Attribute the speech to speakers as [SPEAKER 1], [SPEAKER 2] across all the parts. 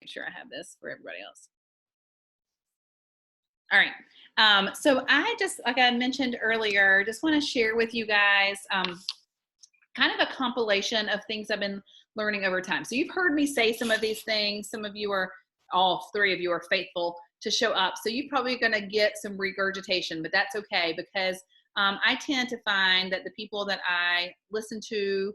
[SPEAKER 1] make sure I have this for everybody else. All right. So I just, like I mentioned earlier, just want to share with you guys kind of a compilation of things I've been learning over time. So you've heard me say some of these things. Some of you are, all three of you are faithful to show up. So you're probably going to get some regurgitation, but that's okay, because I tend to find that the people that I listen to,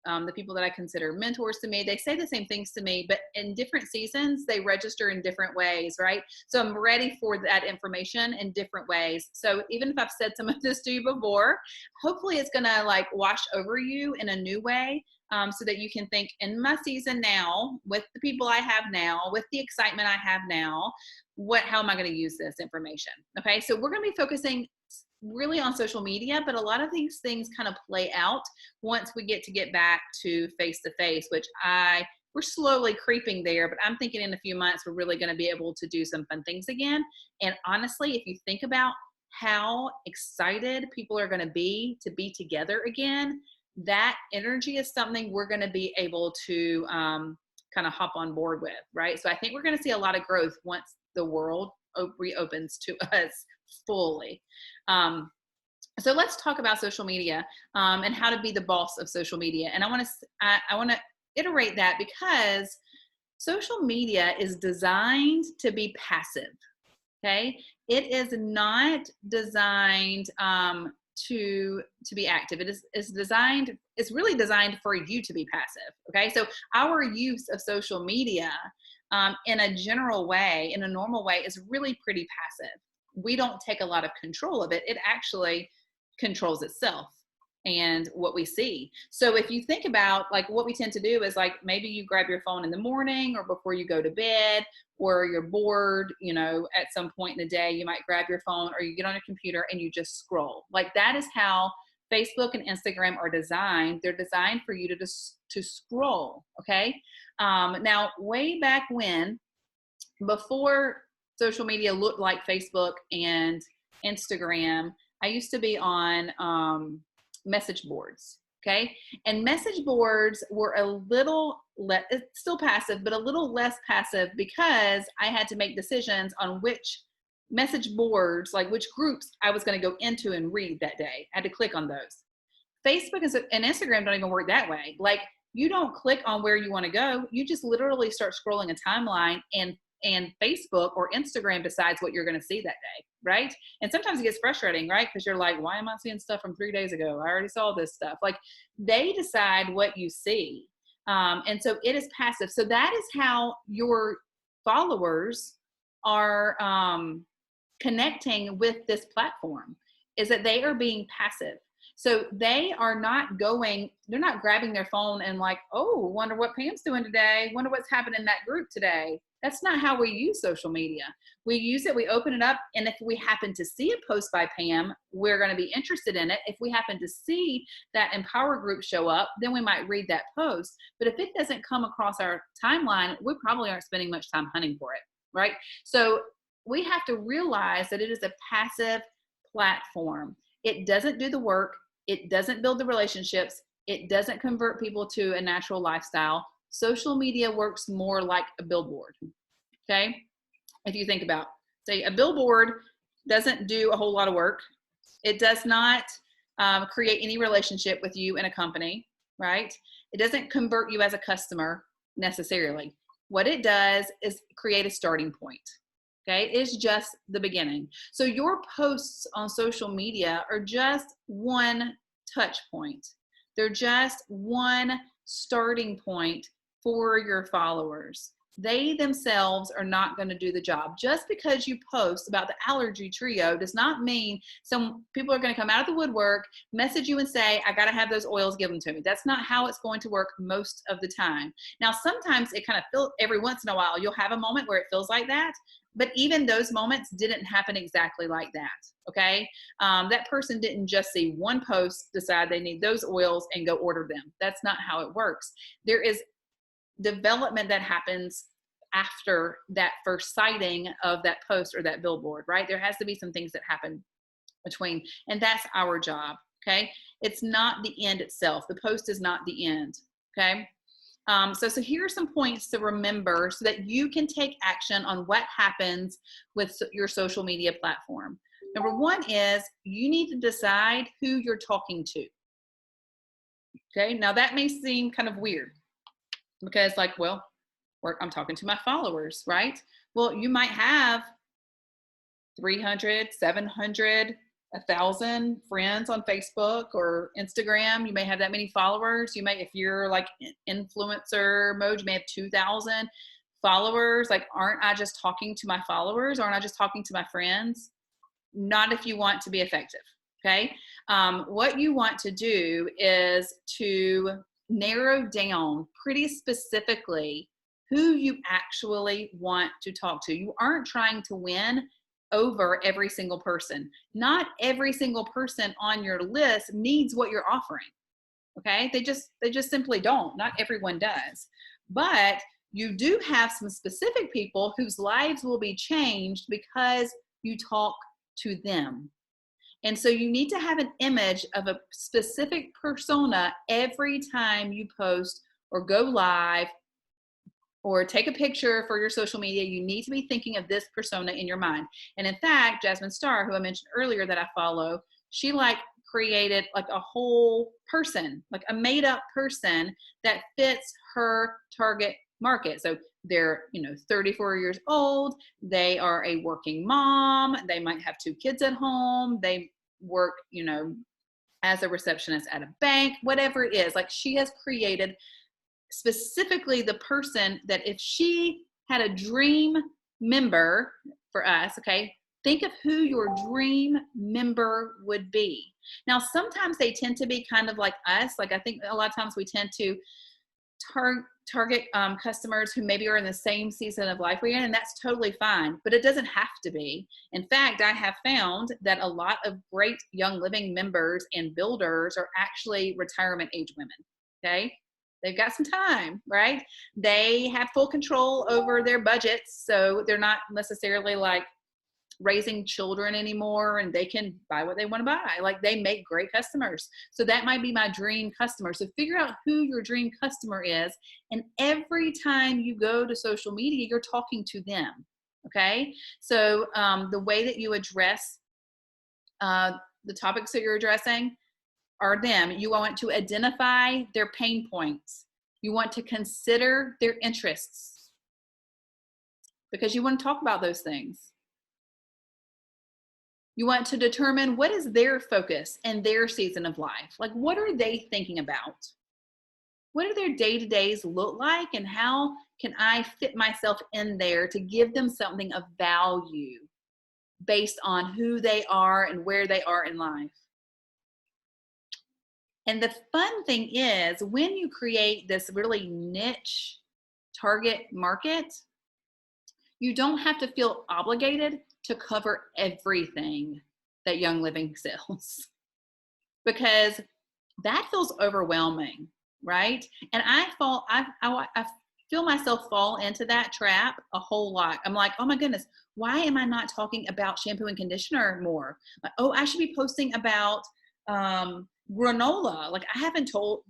[SPEAKER 1] the people that I consider mentors to me, they say the same things to me, but in different seasons, they register in different ways, right? So I'm ready for that information in different ways. So even if I've said some of this to you before, hopefully it's gonna like wash over you in a new way, so that you can think, in my season now, with the people I have now, with the excitement I have now, how am I gonna use this information? Okay, so we're gonna be focusing really on social media, but a lot of these things kind of play out once we get back to face-to-face, which we're slowly creeping there, but I'm thinking in a few months we're really going to be able to do some fun things again. And honestly, if you think about how excited people are going to be together again, that energy is something we're going to be able to kind of hop on board with, right? So I think we're going to see a lot of growth once the world reopens to us fully. So let's talk about social media and how to be the boss of social media. And I want to iterate that, because social media is designed to be passive. Okay, it is not designed to be active. It's really designed for you to be passive. Okay, so our use of social media in a general way, in a normal way, is really pretty passive. We don't take a lot of control of it. It actually controls itself and what we see. So if you think about like what we tend to do is, like, maybe you grab your phone in the morning or before you go to bed, or you're bored, at some point in the day, you might grab your phone or you get on your computer and you just scroll. Like, that is how Facebook and Instagram are designed. They're designed for you to scroll. Okay. Now, way back when, before social media looked like Facebook and Instagram, I used to be on message boards. Okay. And message boards were a little it's still passive, but a little less passive, because I had to make decisions on which message boards, like which groups I was going to go into and read that day. I had to click on those. Facebook and Instagram don't even work that way. Like, you don't click on where you want to go. You just literally start scrolling a timeline, and Facebook or Instagram decides what you're going to see that day, right? And sometimes it gets frustrating, right? Because you're like, why am I seeing stuff from 3 days ago? I already saw this stuff. Like, they decide what you see. And so it is passive. So that is how your followers are connecting with this platform, is that they are being passive. So they're not grabbing their phone and like, oh, wonder what Pam's doing today. Wonder what's happening in that group today. That's not how we use social media. We use it, we open it up, and if we happen to see a post by Pam, we're going to be interested in it. If we happen to see that Empower group show up, then we might read that post. But if it doesn't come across our timeline, we probably aren't spending much time hunting for it, right? So we have to realize that it is a passive platform. It doesn't do the work. It doesn't build the relationships. It doesn't convert people to a natural lifestyle. Social media works more like a billboard. Okay. If you think about, say, a billboard doesn't do a whole lot of work. It does not create any relationship with you in a company, right? It doesn't convert you as a customer necessarily. What it does is create a starting point. Okay, it's just the beginning. So your posts on social media are just one touch point. They're just one starting point for your followers. They themselves are not going to do the job. Just because you post about the allergy trio does not mean some people are going to come out of the woodwork, message you and say, I got to have those oils given to me. That's not how it's going to work most of the time. Now, sometimes it kind of feels, every once in a while, you'll have a moment where it feels like that. But even those moments didn't happen exactly like that, okay? That person didn't just see one post, decide they need those oils, and go order them. That's not how it works. There is development that happens after that first sighting of that post or that billboard, right? There has to be some things that happen between, and that's our job, okay? It's not the end itself. The post is not the end, okay? So here are some points to remember so that you can take action on what happens with your social media platform. Number one is you need to decide who you're talking to. Okay, now that may seem kind of weird because like, well, I'm talking to my followers, right? Well, you might have 300, 700, 1,000 friends on Facebook or Instagram. You may have that many followers. You may, if you're like influencer mode, you may have 2,000 followers. Like, aren't I just talking to my followers? Aren't I just talking to my friends? Not if you want to be effective. Okay. What you want to do is to narrow down pretty specifically who you actually want to talk to. You aren't trying to win over every single person. Not every single person on your list needs what you're offering. Okay? They just simply don't. Not everyone does. But you do have some specific people whose lives will be changed because you talk to them. And so you need to have an image of a specific persona every time you post or go live or take a picture for your social media. You need to be thinking of this persona in your mind. And in fact, Jasmine Starr, who I mentioned earlier that I follow, she created like a whole person, like a made up person that fits her target market. So they're, 34 years old. They are a working mom. They might have 2 kids at home. They work, as a receptionist at a bank, whatever it is. Like, she has created specifically the person that if she had a dream member for us, okay, think of who your dream member would be. Now, sometimes they tend to be kind of like us. Like, I think a lot of times we tend to target customers who maybe are in the same season of life we're in, and that's totally fine, but it doesn't have to be. In fact, I have found that a lot of great Young Living members and builders are actually retirement age women, okay? They've got some time, right? They have full control over their budgets, so they're not necessarily like raising children anymore, and they can buy what they want to buy. Like, they make great customers. So that might be my dream customer. So figure out who your dream customer is, and every time you go to social media, you're talking to them. Okay. So the way that you address the topics that you're addressing are them. You want to identify their pain points. You want to consider their interests because you want to talk about those things. You want to determine what is their focus and their season of life. Like, what are they thinking about? What do their day-to-days look like, and how can I fit myself in there to give them something of value based on who they are and where they are in life? And the fun thing is, when you create this really niche target market, you don't have to feel obligated to cover everything that Young Living sells, because that feels overwhelming, right? And I feel myself fall into that trap a whole lot. I'm like, oh my goodness, why am I not talking about shampoo and conditioner more? Like, oh, I should be posting about granola. Like, I haven't told,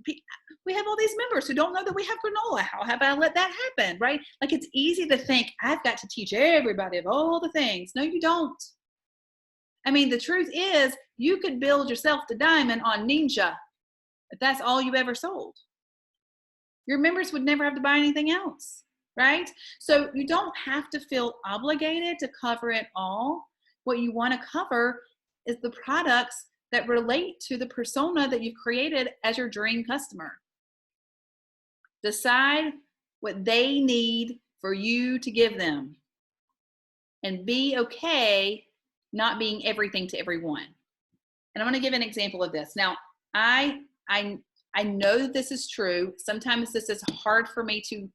[SPEAKER 1] we have all these members who don't know that we have granola. How have I let that happen, right? Like, it's easy to think I've got to teach everybody of all the things. No, you don't. I mean, the truth is, you could build yourself to diamond on Ninja if that's all you ever sold. Your members would never have to buy anything else, right? So you don't have to feel obligated to cover it all. What you want to cover is the products that relate to the persona that you've created as your dream customer. Decide what they need for you to give them, and be okay not being everything to everyone. And I'm going to give an example of this. Now, I know that this is true. Sometimes this is hard for me to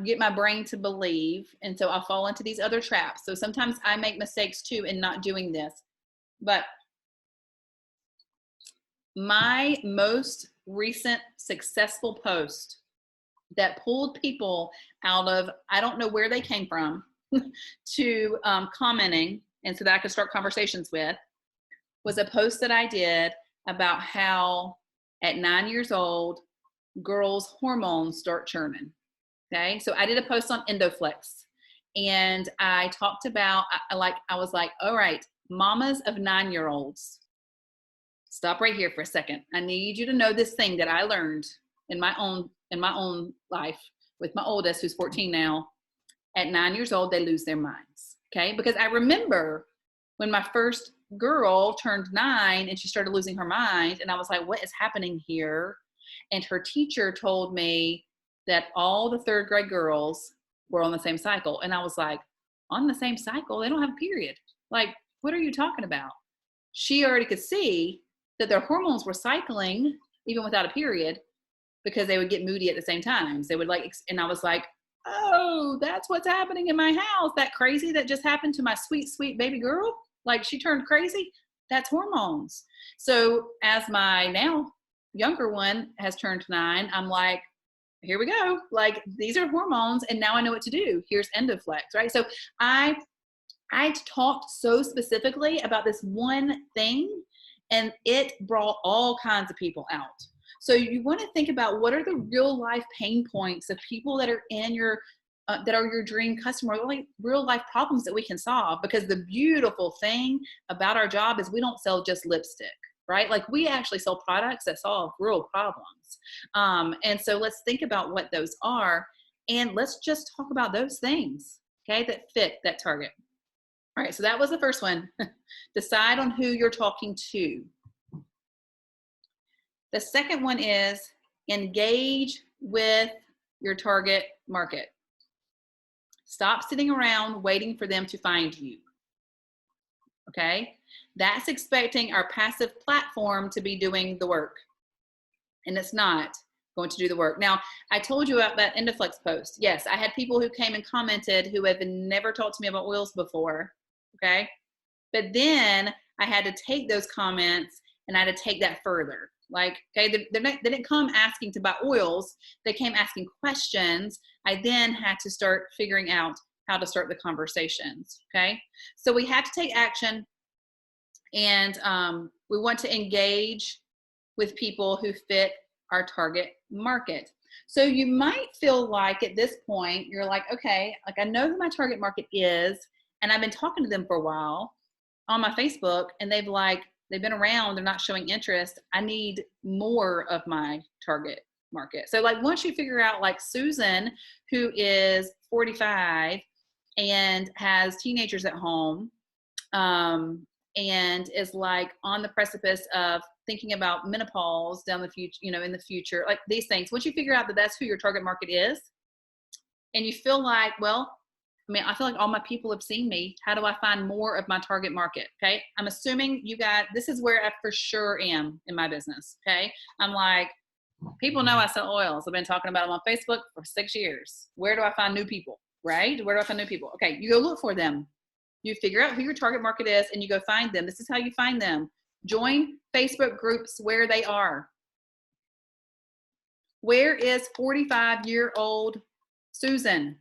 [SPEAKER 1] get my brain to believe, and so I'll fall into these other traps. So sometimes I make mistakes too in not doing this. But my most recent successful post that pulled people out of, I don't know where they came from, to commenting, and so that I could start conversations with, was a post that I did about how at 9 years old, girls' hormones start churning. Okay. So I did a post on Endoflex, and I talked about, I was like, all right, mamas of 9-year-olds, stop right here for a second. I need you to know this thing that I learned in my own life with my oldest, who's 14 now. At 9 years old, they lose their minds. Okay. Because I remember when my first girl turned 9 and she started losing her mind, and I was like, what is happening here? And her teacher told me that all the 3rd grade girls were on the same cycle. And I was like, on the same cycle? They don't have a period. Like, what are you talking about? She already could see that their hormones were cycling even without a period, because they would get moody at the same times. They would and I was like, oh, that's what's happening in my house. That crazy that just happened to my sweet, sweet baby girl. Like, she turned crazy. That's hormones. So as my now younger one has turned 9, I'm like, here we go. Like, these are hormones, and now I know what to do. Here's Endoflex, right? So I talked so specifically about this one thing, and it brought all kinds of people out. So you want to think about, what are the real life pain points of people that are in your that are your dream customer, like real life problems that we can solve. Because the beautiful thing about our job is we don't sell just lipstick, right? Like, we actually sell products that solve real problems. And so let's think about what those are, and let's just talk about those things, okay, that fit that target. All right, so that was the first one. Decide on who you're talking to. The second one is engage with your target market. Stop sitting around waiting for them to find you. Okay? That's expecting our passive platform to be doing the work, and it's not going to do the work. Now, I told you about that Endoflex post. Yes, I had people who came and commented who have never talked to me about oils before. Okay? But then I had to take those comments and I had to take that further. Like, okay, they didn't come asking to buy oils. They came asking questions. I then had to start figuring out how to start the conversations, okay? So we have to take action, and we want to engage with people who fit our target market. So you might feel like at this point, you're like, okay, like, I know who my target market is, and I've been talking to them for a while on my Facebook, and they've been around, they're not showing interest. I need more of my target market. So like, once you figure out, like Susan, who is 45 and has teenagers at home, and is like on the precipice of thinking about menopause down the future, in the future, like these things. Once you figure out that that's who your target market is, and you feel like, well, I feel like all my people have seen me. How do I find more of my target market? Okay. I'm assuming this is where I for sure am in my business. Okay. I'm like, people know I sell oils. I've been talking about them on Facebook for 6 years. Where do I find new people? Right? Where do I find new people? Okay. You go look for them. You figure out who your target market is, and you go find them. This is how you find them. Join Facebook groups where they are. Where is 45-year-old Susan?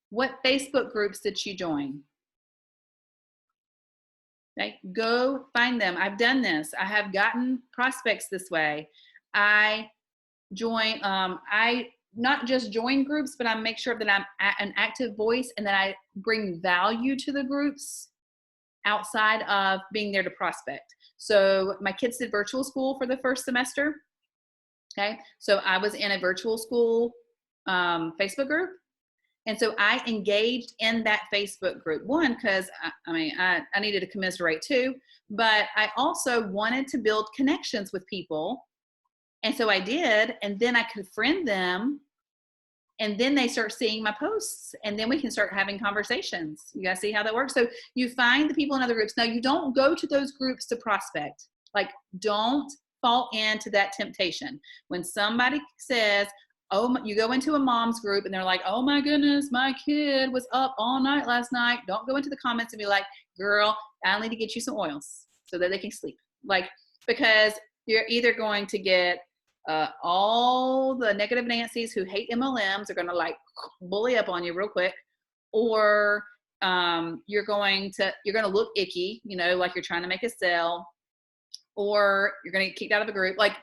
[SPEAKER 1] What Facebook groups did she join? Okay, go find them. I've done this. I have gotten prospects this way. I join, I not just join groups, but I make sure that I'm an active voice and that I bring value to the groups outside of being there to prospect. So my kids did virtual school for the first semester. Okay, so I was in a virtual school Facebook group. And so I engaged in that Facebook group. One, because I needed to commiserate too, but I also wanted to build connections with people. And so I did, and then I could friend them, and then they start seeing my posts, and then we can start having conversations. You guys see how that works? So you find the people in other groups. Now, you don't go to those groups to prospect. Like, don't fall into that temptation. When somebody says, oh, you go into a mom's group and they're like, oh my goodness, my kid was up all night last night. Don't go into the comments and be like, girl, I need to get you some oils so that they can sleep. Like, because you're either going to get all the negative Nancys who hate MLMs are going to like bully up on you real quick, or you're going to look icky, like you're trying to make a sale, or you're going to get kicked out of a group. Like,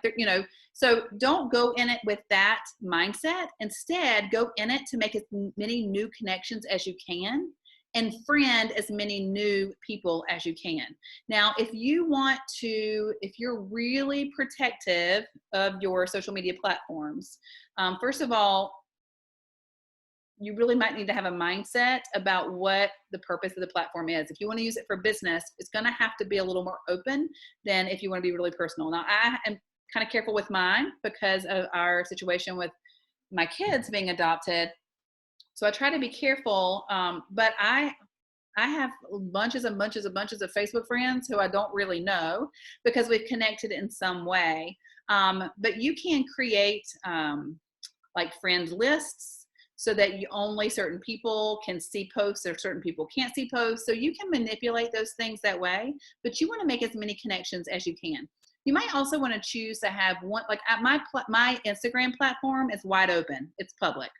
[SPEAKER 1] So don't go in it with that mindset. Instead, go in it to make as many new connections as you can and friend as many new people as you can. Now, if you're really protective of your social media platforms, first of all, you really might need to have a mindset about what the purpose of the platform is. If you want to use it for business, it's going to have to be a little more open than if you want to be really personal. Now, I am kind of careful with mine because of our situation with my kids being adopted. So I try to be careful, but I have bunches of Facebook friends who I don't really know because we've connected in some way. But you can create like friend lists so that only certain people can see posts or certain people can't see posts. So you can manipulate those things that way, but you want to make as many connections as you can. You might also want to choose to have one, like at my Instagram platform is wide open. It's public.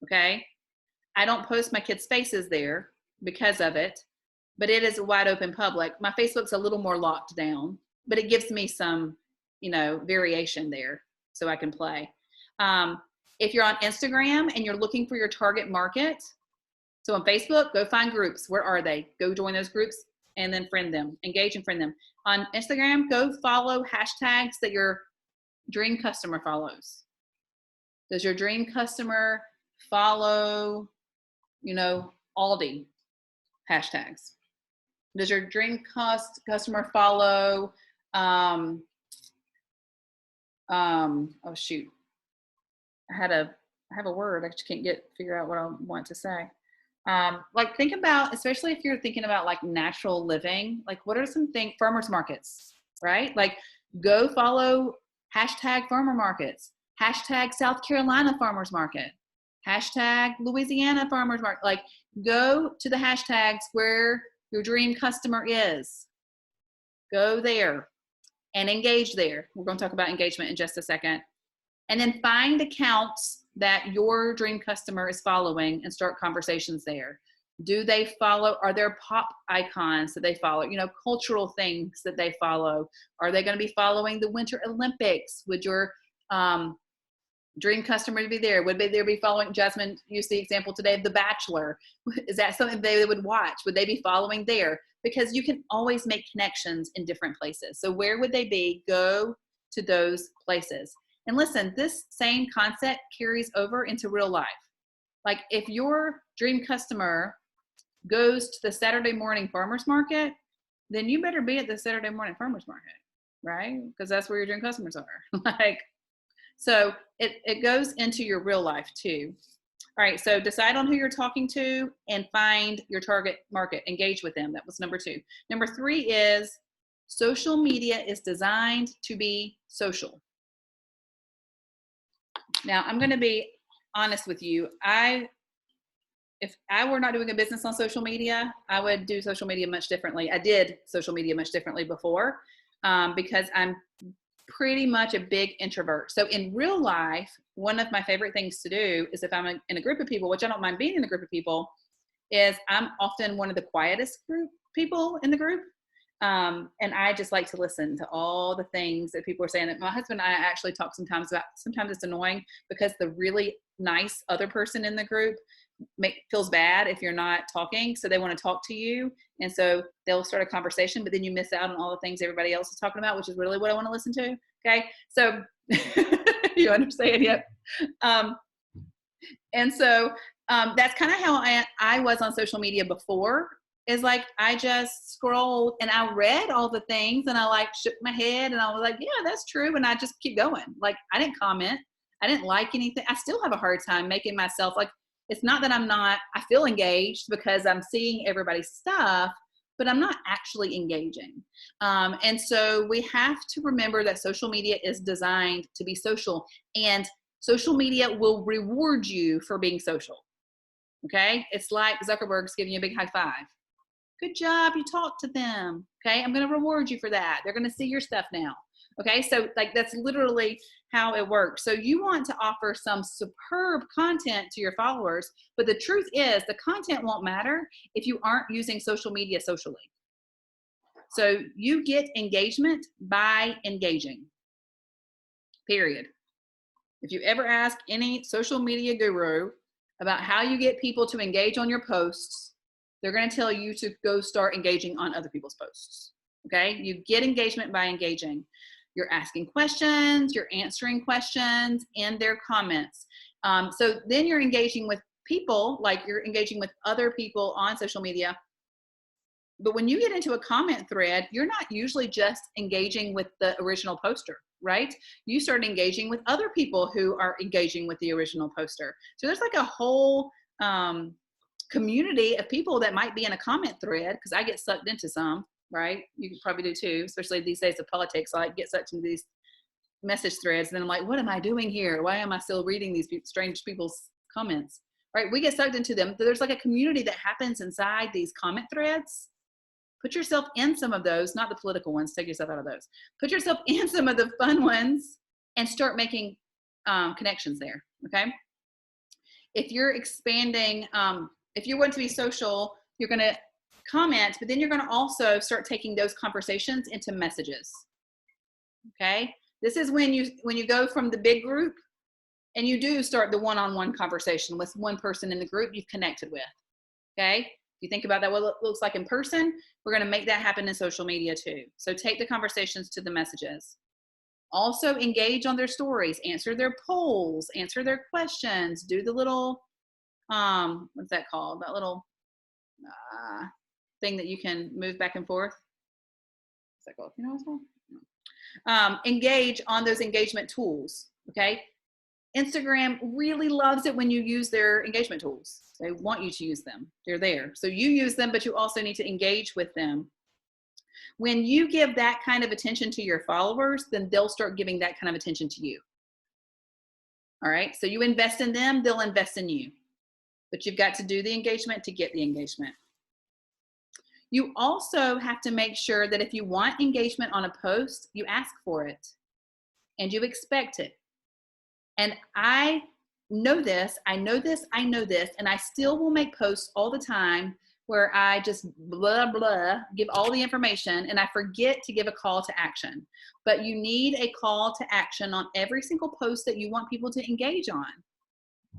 [SPEAKER 1] Okay. I don't post my kids' faces there because of it, but it is a wide open public. My Facebook's a little more locked down, but it gives me some, variation there so I can play. If you're on Instagram and you're looking for your target market, so on Facebook, go find groups. Where are they? Go join those groups and then friend them, engage and friend them. On Instagram, go follow hashtags that your dream customer follows. Does your dream customer follow, Aldi hashtags? Does your dream customer follow, oh shoot. I have a word. I just can't figure out what I want to say. Like think about, especially if you're thinking about like natural living, like what are some things, farmers markets, right? Like go follow hashtag farmer markets, hashtag South Carolina farmers market, hashtag Louisiana farmers market. Like go to the hashtags where your dream customer is. Go there and engage there. We're going to talk about engagement in just a second. And then find accounts that your dream customer is following and start conversations there. Do they follow? Are there pop icons that they follow? Cultural things that they follow. Are they going to be following the Winter Olympics? Would your dream customer be there? Would they be following, Jasmine used the example today of The Bachelor. Is that something they would watch? Would they be following there? Because you can always make connections in different places. So where would they be? Go to those places. And listen, this same concept carries over into real life. Like if your dream customer goes to the Saturday morning farmer's market, then you better be at the Saturday morning farmer's market, right? Because that's where your dream customers are. So it goes into your real life too. All right, so decide on who you're talking to and find your target market. Engage with them. That was number 2. Number 3 is social media is designed to be social. Now, I'm going to be honest with you. If I were not doing a business on social media, I would do social media much differently. I did social media much differently before because I'm pretty much a big introvert. So in real life, one of my favorite things to do is if I'm in a group of people, which I don't mind being in a group of people, is I'm often one of the quietest people in the group. And I just like to listen to all the things that people are saying. That my husband and I actually talk sometimes about, sometimes it's annoying because the really nice other person in the group feels bad if you're not talking. So they want to talk to you. And so they'll start a conversation, but then you miss out on all the things everybody else is talking about, which is really what I want to listen to. Okay. So you understand? Yep. And so that's kind of how I was on social media before. Is like I just scrolled and I read all the things and I like shook my head and I was like, yeah, that's true. And I just keep going. Like I didn't comment. I didn't like anything. I still have a hard time making myself like, it's not that I feel engaged because I'm seeing everybody's stuff, but I'm not actually engaging. And so we have to remember that social media is designed to be social, and social media will reward you for being social. Okay. It's like Zuckerberg's giving you a big high five. Good job. You talked to them. Okay. I'm going to reward you for that. They're going to see your stuff now. Okay. So like, that's literally how it works. So you want to offer some superb content to your followers, but the truth is the content won't matter if you aren't using social media socially. So you get engagement by engaging, period. If you ever ask any social media guru about how you get people to engage on your posts, they're going to tell you to go start engaging on other people's posts. Okay? You get engagement by engaging. You're asking questions, you're answering questions in their comments. So then you're engaging with people, like you're engaging with other people on social media. But when you get into a comment thread, you're not usually just engaging with the original poster, right? You start engaging with other people who are engaging with the original poster. So there's like a whole community of people that might be in a comment thread, because I get sucked into some, right? You probably do too, especially these days of politics. I get sucked into these message threads, and then I'm like, what am I doing here? Why am I still reading these strange people's comments, right? We get sucked into them. There's like a community that happens inside these comment threads. Put yourself in some of those, not the political ones. Take yourself out of those. Put yourself in some of the fun ones and start making connections there, okay? If you're expanding, if you want to be social, you're going to comment, but then you're going to also start taking those conversations into messages, okay? This is when you go from the big group and you do start the one-on-one conversation with one person in the group you've connected with, okay? You think about that, what it looks like in person, we're going to make that happen in social media too. So take the conversations to the messages. Also engage on their stories, answer their polls, answer their questions, do the little, what's that called? That little thing that you can move back and forth. What's that called? You know what it's called? Engage on those engagement tools, okay? Instagram really loves it when you use their engagement tools. They want you to use them. They're there. So you use them, but you also need to engage with them. When you give that kind of attention to your followers, then they'll start giving that kind of attention to you. All right. So you invest in them, they'll invest in you. But you've got to do the engagement to get the engagement. You also have to make sure that if you want engagement on a post, you ask for it and you expect it. And I know this, and I still will make posts all the time where I just blah, blah, give all the information, and I forget to give a call to action. But you need a call to action on every single post that you want people to engage on.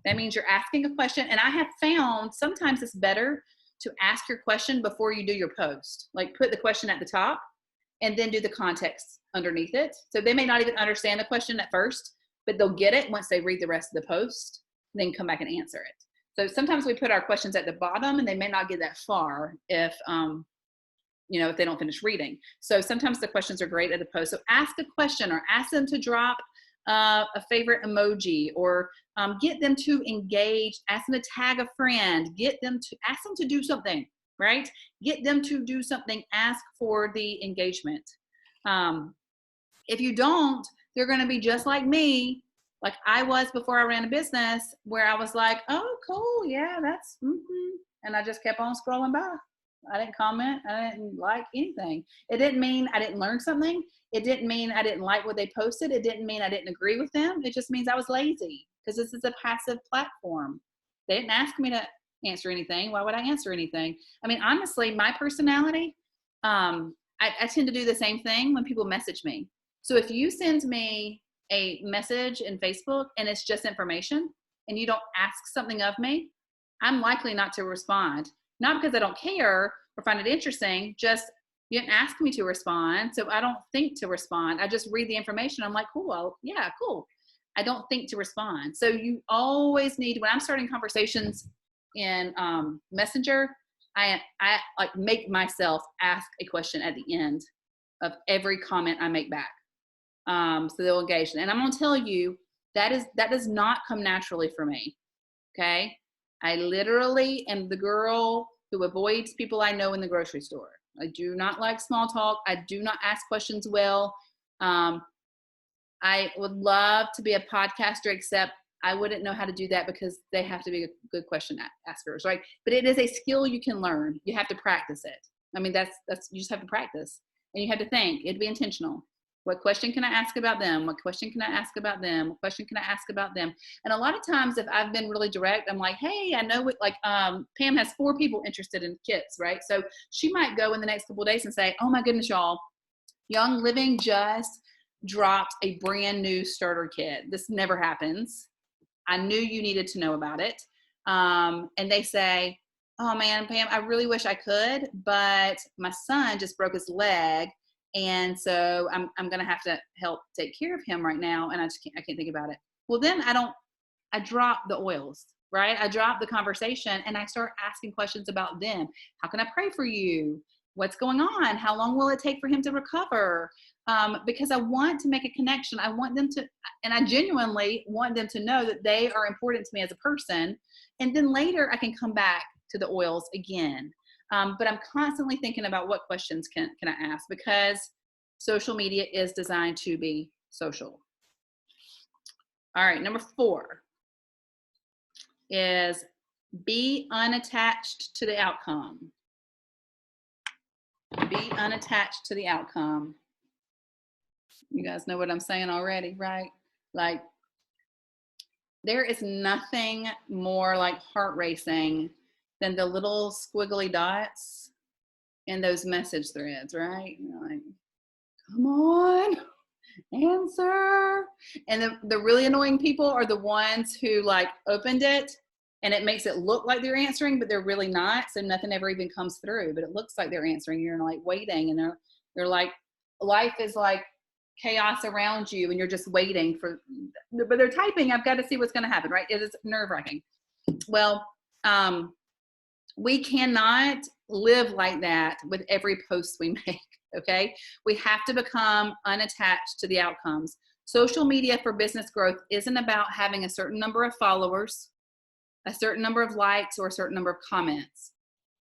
[SPEAKER 1] That means you're asking a question, and I have found sometimes it's better to ask your question before you do your post. Like put the question at the top and then do the context underneath it. So they may not even understand the question at first, but they'll get it once they read the rest of the post, then come back and answer it. So sometimes we put our questions at the bottom and they may not get that far if if they don't finish reading. So sometimes the questions are great at the post. So ask a question or ask them to drop a favorite emoji, or get them to engage, ask them to tag a friend, ask them to do something, right? Get them to do something, ask for the engagement. If you don't, they're going to be just like me, like I was before I ran a business, where I was like, oh, cool, yeah, that's, and I just kept on scrolling by. I didn't comment. I didn't like anything. It didn't mean I didn't learn something. It didn't mean I didn't like what they posted. It didn't mean I didn't agree with them. It just means I was lazy, because this is a passive platform. They didn't ask me to answer anything. Why would I answer anything? I mean, honestly, my personality, I tend to do the same thing when people message me. So if you send me a message in Facebook and it's just information and you don't ask something of me, I'm likely not to respond. Not because I don't care or find it interesting, just you didn't ask me to respond, so I don't think to respond. I just read the information. I'm like, cool, yeah, cool. I don't think to respond. So you always need, when I'm starting conversations in Messenger, I like make myself ask a question at the end of every comment I make back. So they'll engage. And I'm going to tell you, that does not come naturally for me. Okay. I literally am the girl who avoids people I know in the grocery store. I do not like small talk. I do not ask questions well. I would love to be a podcaster, except I wouldn't know how to do that because they have to be good question askers, right? But it is a skill you can learn. You have to practice it. I mean, that's you just have to practice, and you have to think. It'd be intentional. What question can I ask about them? What question can I ask about them? What question can I ask about them? And a lot of times, if I've been really direct, I'm like, hey, I know what, like Pam has 4 people interested in kits, right? So she might go in the next couple of days and say, oh my goodness, y'all, Young Living just dropped a brand new starter kit. This never happens. I knew you needed to know about it. And they say, oh man, Pam, I really wish I could, but my son just broke his leg. And so I'm going to have to help take care of him right now. And I can't think about it. Well, then I drop the oils, right? I drop the conversation and I start asking questions about them. How can I pray for you? What's going on? How long will it take for him to recover? Because I want to make a connection. I want them to, and I genuinely want them to know that they are important to me as a person. And then later I can come back to the oils again. But I'm constantly thinking about what questions can I ask, because social media is designed to be social. All right, number 4 is be unattached to the outcome. Be unattached to the outcome. You guys know what I'm saying already, right? Like, there is nothing more like heart racing than the little squiggly dots in those message threads, right? You're like, come on, answer. And the really annoying people are the ones who like opened it and it makes it look like they're answering, but they're really not. So nothing ever even comes through, but it looks like they're answering. You're like waiting, and they're like, life is like chaos around you and you're just waiting for, but they're typing, I've got to see what's going to happen, right? It is nerve-wracking. Well, we cannot live like that with every post we make, okay? We have to become unattached to the outcomes. Social media for business growth isn't about having a certain number of followers, a certain number of likes, or a certain number of comments.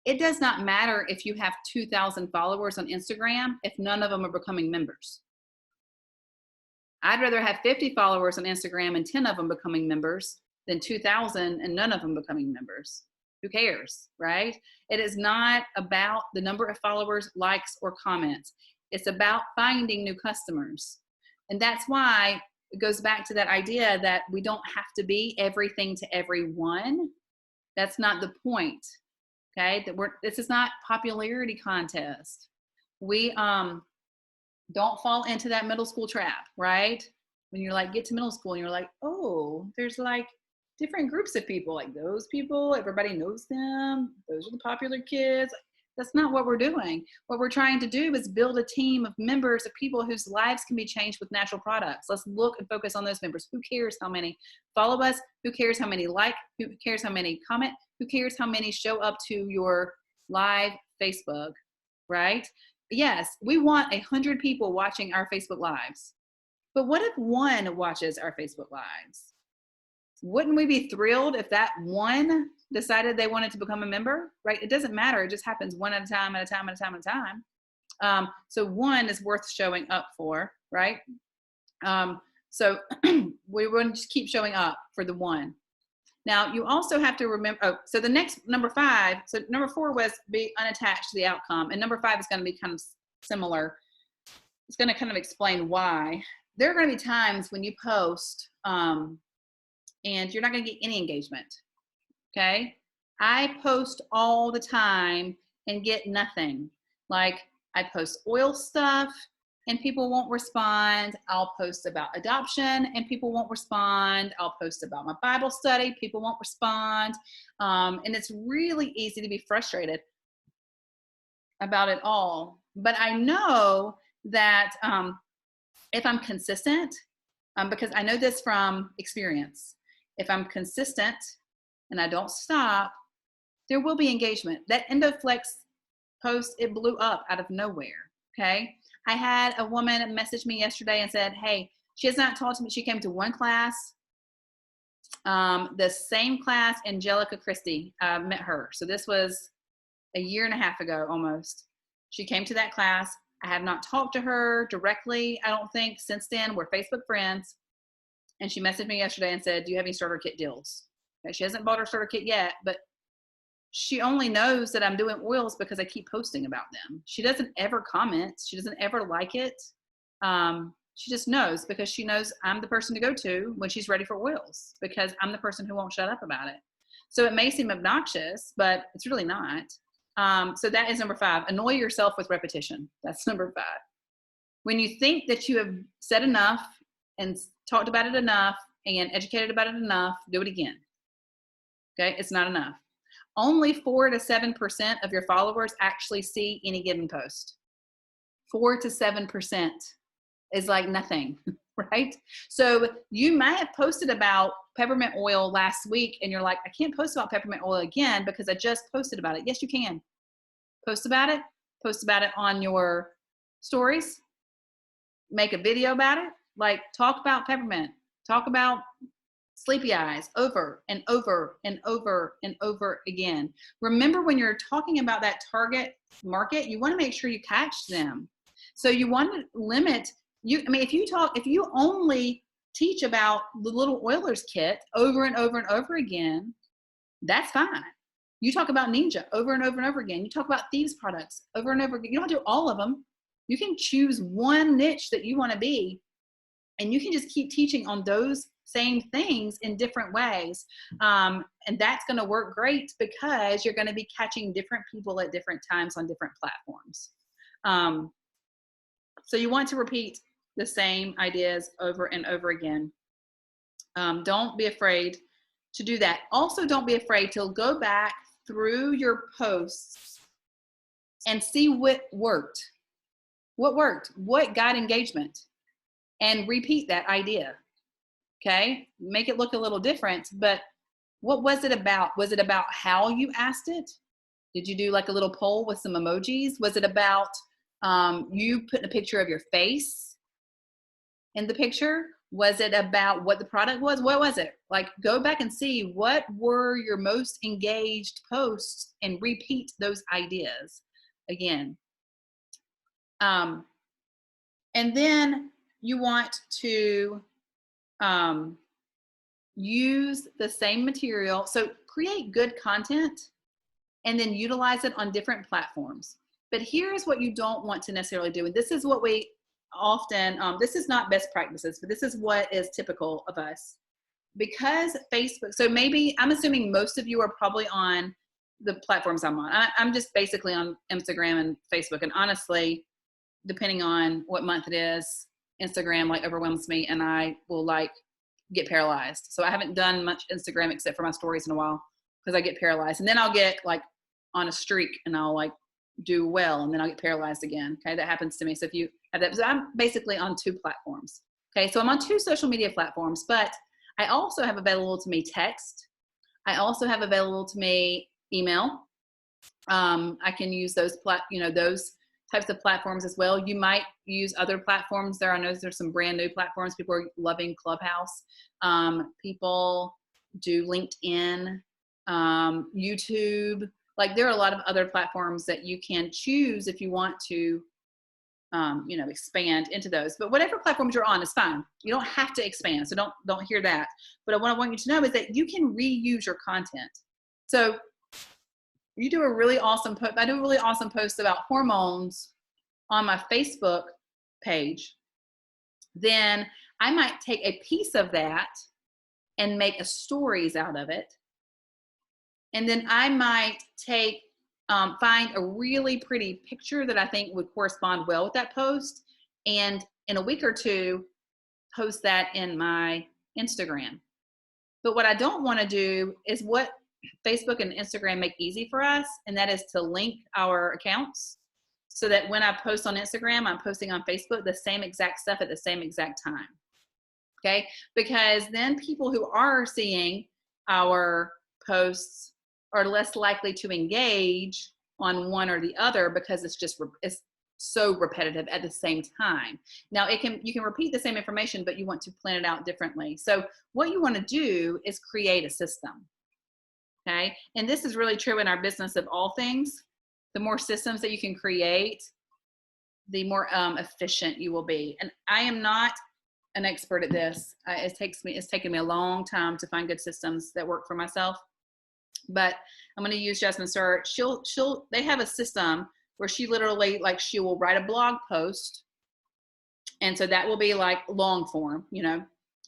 [SPEAKER 1] It does not matter if you have 2,000 followers on Instagram if none of them are becoming members. I'd rather have 50 followers on Instagram and 10 of them becoming members than 2,000 and none of them becoming members. Who cares, right? It is not about the number of followers, likes, or comments. It's about finding new customers. And that's why it goes back to that idea that we don't have to be everything to everyone. That's not the point, okay? This is not popularity contest. We don't fall into that middle school trap, right? When you're like, get to middle school and you're like, oh, there's like different groups of people, like those people, everybody knows them. Those are the popular kids. That's not what we're doing. What we're trying to do is build a team of members, of people whose lives can be changed with natural products. Let's look and focus on those members. Who cares how many follow us? Who cares how many like? Who cares how many comment? Who cares how many show up to your live Facebook, right? Yes, we want 100 people watching our Facebook Lives. But what if one watches our Facebook Lives? Wouldn't we be thrilled if that one decided they wanted to become a member, right? It doesn't matter. It just happens one at a time, at a time, at a time, at a time. So one is worth showing up for, right? So we want to just keep showing up for the one. Now, you also have to remember, so the next, number 5, so number 4 was be unattached to the outcome. And number 5 is going to be kind of similar. It's going to kind of explain why. There are going to be times when you post and you're not going to get any engagement, okay? I post all the time and get nothing. Like, I post oil stuff and people won't respond. I'll post about adoption and people won't respond. I'll post about my Bible study, people won't respond. And it's really easy to be frustrated about it all. But I know that if I'm consistent, because I know this from experience, if I'm consistent and I don't stop, there will be engagement. That EndoFlex post, it blew up out of nowhere, okay? I had a woman message me yesterday and said, hey, she has not talked to me. She came to one class, the same class, Angelica Christie, met her. So this was a year and a half ago almost. She came to that class. I have not talked to her directly, I don't think, since then. We're Facebook friends. And she messaged me yesterday and said, do you have any starter kit deals? Okay, she hasn't bought her starter kit yet, but she only knows that I'm doing oils because I keep posting about them. She doesn't ever comment. She doesn't ever like it. She just knows, because she knows I'm the person to go to when she's ready for oils, because I'm the person who won't shut up about it. So it may seem obnoxious, but it's really not. So that is number 5. Annoy yourself with repetition. That's number 5. When you think that you have said enough and talked about it enough and educated about it enough, do it again. Okay, it's not enough. Only 4 to 7% of your followers actually see any given post. 4 to 7% is like nothing, right? So you might have posted about peppermint oil last week and you're like, I can't post about peppermint oil again because I just posted about it. Yes, you can. Post about it on your stories, make a video about it, like talk about peppermint, talk about sleepy eyes over and over and over and over again. Remember, when you're talking about that target market, you want to make sure you catch them. So you want to limit if you only teach about the little oiler's kit over and over and over again, that's fine. You talk about Ninja over and over and over again. You talk about Thieves products over and over again. You don't do all of them. You can choose one niche that you want to be, and you can just keep teaching on those same things in different ways. And that's going to work great because you're going to be catching different people at different times on different platforms. So you want to repeat the same ideas over and over again. Don't be afraid to do that. Also, don't be afraid to go back through your posts and see what worked. What worked? What got engagement? And repeat that idea. Okay? Make it look a little different, but what was it about? Was it about how you asked it? Did you do like a little poll with some emojis? Was it about you putting a picture of your face in the picture? Was it about what the product was? What was it? Like, go back and see what were your most engaged posts and repeat those ideas again. And then you want to use the same material. So create good content and then utilize it on different platforms. But here's what you don't want to necessarily do. And this is what we often, this is not best practices, but this is what is typical of us. Because Facebook, so maybe, I'm assuming most of you are probably on the platforms I'm on. I'm just basically on Instagram and Facebook. And honestly, depending on what month it is, Instagram like overwhelms me and I will like get paralyzed. So I haven't done much Instagram except for my stories in a while because I get paralyzed. And then I'll get like on a streak and I'll like do well and then I'll get paralyzed again. Okay, that happens to me. So if you have that, so I'm basically on 2 platforms. Okay, so I'm on 2 social media platforms, but I also have available to me text. I also have available to me email. I can use those those types of platforms as well. You might use other platforms there. I know there's some brand new platforms. People are loving Clubhouse. People do LinkedIn, YouTube. Like, there are a lot of other platforms that you can choose if you want to, expand into those. But whatever platforms you're on is fine. You don't have to expand. So don't hear that. But what I want you to know is that you can reuse your content. So you do a really awesome post. I do a really awesome post about hormones on my Facebook page. Then I might take a piece of that and make a stories out of it. And then I might take, find a really pretty picture that I think would correspond well with that post. And in a week or 2, post that in my Instagram. But what I don't want to do is what Facebook and Instagram make easy for us, and that is to link our accounts so that when I post on Instagram, I'm posting on Facebook the same exact stuff at the same exact time. Okay? Because then people who are seeing our posts are less likely to engage on one or the other because it's so repetitive at the same time. Now you can repeat the same information, but you want to plan it out differently. So what you want to do is create a system. Okay. And this is really true in our business of all things. The more systems that you can create, the more efficient you will be. And I am not an expert at this. It's taken me a long time to find good systems that work for myself. But I'm going to use Jasmine Sir. They have a system where she literally, like, she will write a blog post. And so that will be like long form,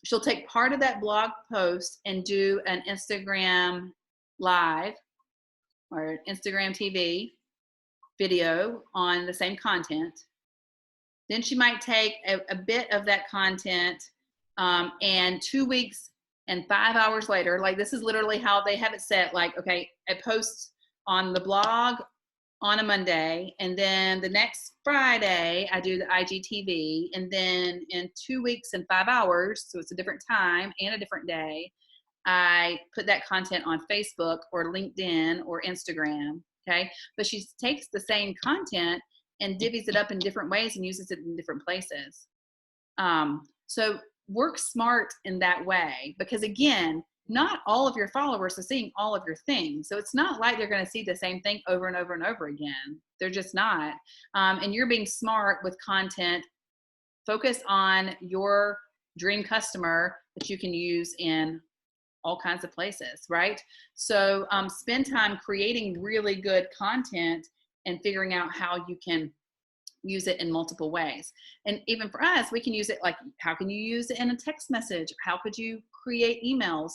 [SPEAKER 1] She'll take part of that blog post and do an Instagram live or Instagram TV video on the same content. Then she might take a bit of that content, and 2 weeks and 5 hours later, like this is literally how they have it set. Like, okay, I post on the blog on a Monday, and then the next Friday I do the IGTV, and then in 2 weeks and 5 hours, so it's a different time and a different day, I put that content on Facebook or LinkedIn or Instagram. Okay. But she takes the same content and divvies it up in different ways and uses it in different places. So work smart in that way, because again, not all of your followers are seeing all of your things. So it's not like they're going to see the same thing over and over and over again. They're just not. And you're being smart with content. Focus on your dream customer that you can use in all kinds of places, right? So spend time creating really good content and figuring out how you can use it in multiple ways. And even for us, we can use it like, how can you use it in a text message? How could you create emails?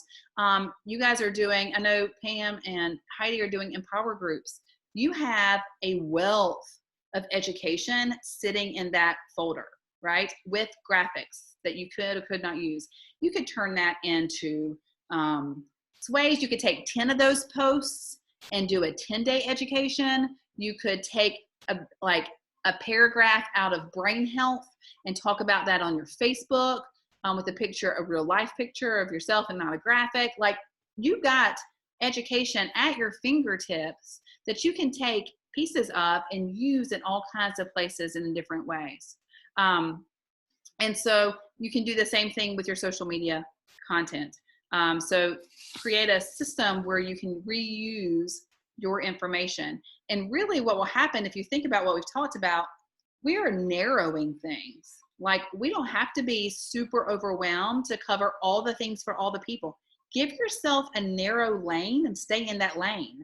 [SPEAKER 1] You guys are doing, I know Pam and Heidi are doing empower groups. You have a wealth of education sitting in that folder, right? With graphics that you could or could not use. You could turn that into ways. You could take 10 of those posts and do a 10-day education. You could take a paragraph out of brain health and talk about that on your Facebook with a picture, a real life picture of yourself and not a graphic. Like, you got education at your fingertips that you can take pieces of and use in all kinds of places and in different ways. And so you can do the same thing with your social media content. So create a system where you can reuse your information. And really what will happen, if you think about what we've talked about, we are narrowing things. Like, we don't have to be super overwhelmed to cover all the things for all the people. Give yourself a narrow lane and stay in that lane.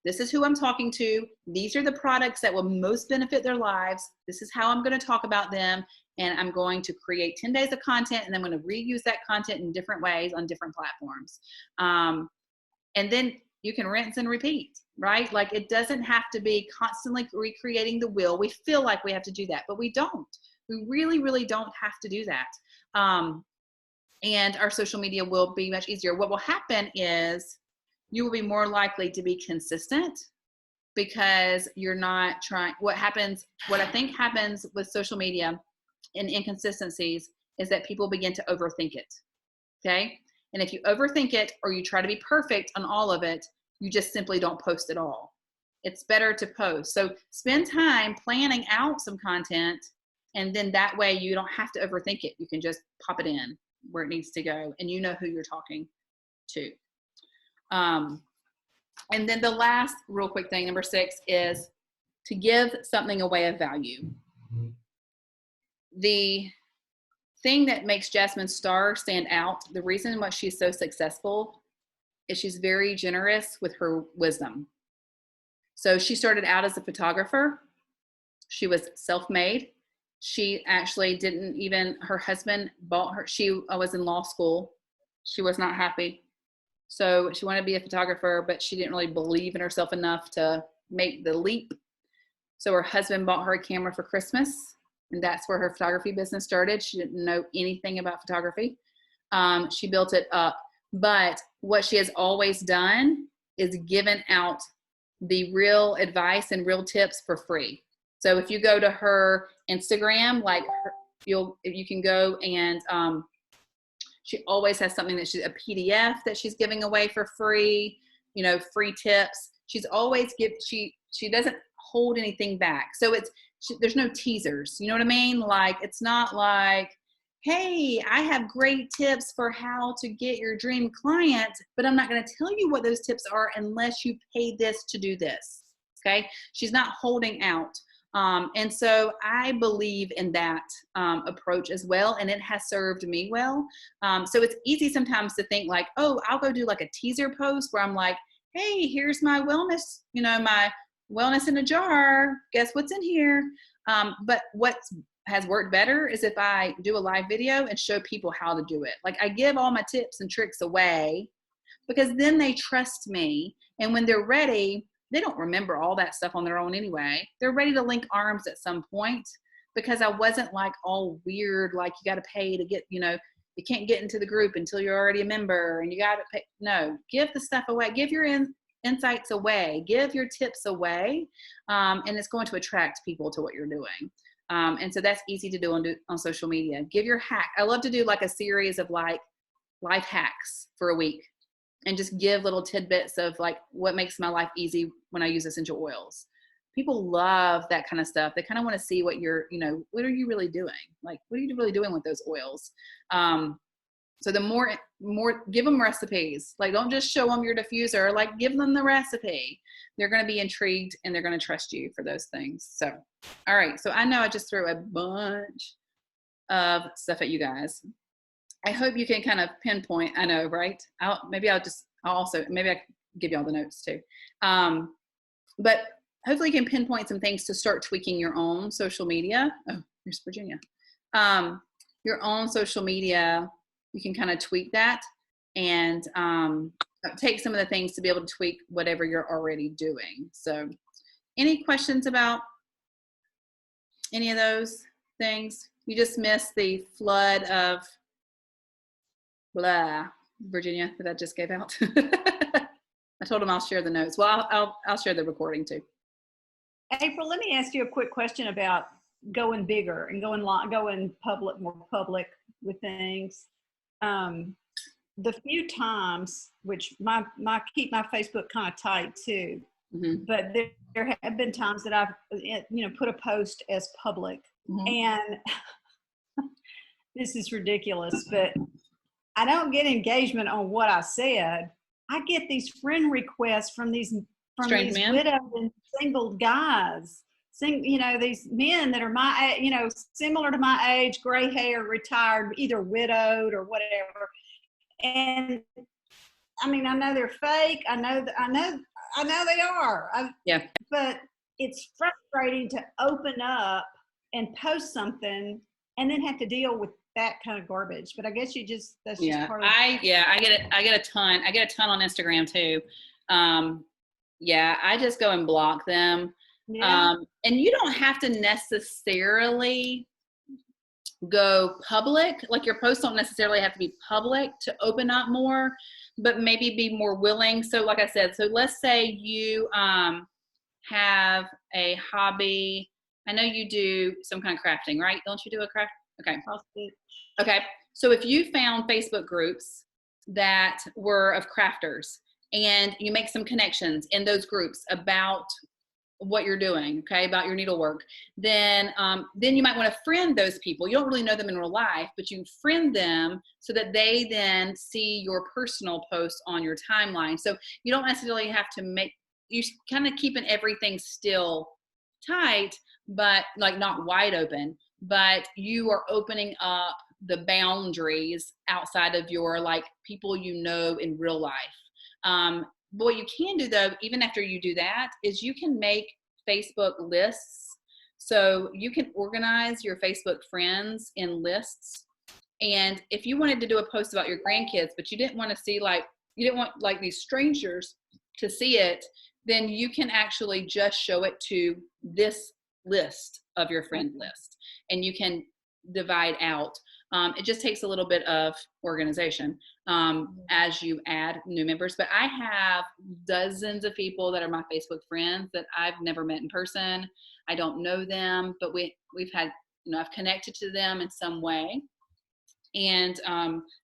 [SPEAKER 1] This is who I'm talking to. These are the products that will most benefit their lives. This is how I'm going to talk about them. And I'm going to create 10 days of content, and I'm going to reuse that content in different ways on different platforms. And then you can rinse and repeat, right? Like, it doesn't have to be constantly recreating the wheel. We feel like we have to do that, but we don't. We really, really don't have to do that. And our social media will be much easier. What will happen is you will be more likely to be consistent, because you're not trying. What I think happens with social media and inconsistencies is that people begin to overthink it. Okay. And if you overthink it, or you try to be perfect on all of it, you just simply don't post at all. It's better to post. So spend time planning out some content, and then that way you don't have to overthink it. You can just pop it in where it needs to go, and you know who you're talking to. And then the last real quick thing, number 6, is to give something away of value. The thing that makes Jasmine Star stand out, the reason why she's so successful, is she's very generous with her wisdom. So she started out as a photographer. She was self-made. She actually didn't even, her husband bought her, she was in law school. She was not happy. So she wanted to be a photographer, but she didn't really believe in herself enough to make the leap. So her husband bought her a camera for Christmas, and that's where her photography business started. She didn't know anything about photography. She built it up. But what she has always done is given out the real advice and real tips for free. So if you go to her Instagram, you can go and she always has something that she's a PDF that she's giving away for free, free tips. She's always she doesn't hold anything back. So there's no teasers. You know what I mean? Like, it's not like, hey, I have great tips for how to get your dream client, but I'm not going to tell you what those tips are unless you pay this to do this. Okay. She's not holding out. And so I believe in that approach as well, and it has served me well. So it's easy sometimes to think like, oh, I'll go do like a teaser post where I'm like, hey, here's my wellness, my wellness in a jar. Guess what's in here? But what has worked better is if I do a live video and show people how to do it. Like, I give all my tips and tricks away, because then they trust me. And when they're ready, they don't remember all that stuff on their own anyway. They're ready to link arms at some point. because I wasn't like all weird, like you got to pay to get, you can't get into the group until you're already a member and you got to pay. No, give the stuff away. Give your insights away. Give your tips away. And it's going to attract people to what you're doing. And so that's easy to do on social media. Give your hack. I love to do like a series of like life hacks for a week and just give little tidbits of like what makes my life easy when I use essential oils. People love that kind of stuff. They kind of want to see what what are you really doing? Like, what are you really doing with those oils? So the more, give them recipes. Like, don't just show them your diffuser, like give them the recipe. They're going to be intrigued and they're going to trust you for those things. So, all right. So I know I just threw a bunch of stuff at you guys. I hope you can kind of pinpoint. I know, right? Maybe I can give you all the notes too. But hopefully you can pinpoint some things to start tweaking your own social media. Oh, here's Virginia. Your own social media, you can kind of tweak that and take some of the things to be able to tweak whatever you're already doing. So any questions about any of those things? You just missed the flood of blah, Virginia, that I just gave out. I told him I'll share the notes. Well, I'll share the recording too.
[SPEAKER 2] April, let me ask you a quick question about going bigger and going more public with things. The few times, which my keep my Facebook kind of tight too, but there have been times that I've put a post as public, and this is ridiculous, but I don't get engagement on what I said. I get these friend requests from these widowed and single guys. These men that are my, similar to my age, gray hair, retired, either widowed or whatever. And I mean, I know they're fake. I know they are. But it's frustrating to open up and post something and then have to deal with that kind of garbage. But I guess just part of
[SPEAKER 1] I get a ton. I get a ton on Instagram too. I just go and block them. Yeah. And you don't have to necessarily go public. Like, your posts don't necessarily have to be public to open up more, but maybe be more willing. So like I said, so let's say you have a hobby. I know you do some kind of crafting, right? Don't you do a craft? Okay. Okay. So if you found Facebook groups that were of crafters and you make some connections in those groups about what you're doing, okay, about your needlework, then you might want to friend those people. You don't really know them in real life, but you friend them so that they then see your personal posts on your timeline. So you don't necessarily have to you kind of keeping everything still tight, but like not wide open, but you are opening up the boundaries outside of your like people in real life. What you can do though, even after you do that, is you can make Facebook lists. So you can organize your Facebook friends in lists. And if you wanted to do a post about your grandkids, but you didn't want these strangers to see it, then you can actually just show it to this list of your friend list, and you can divide out. It just takes a little bit of organization as you add new members. But I have dozens of people that are my Facebook friends that I've never met in person. I don't know them, but we've had, I've connected to them in some way. And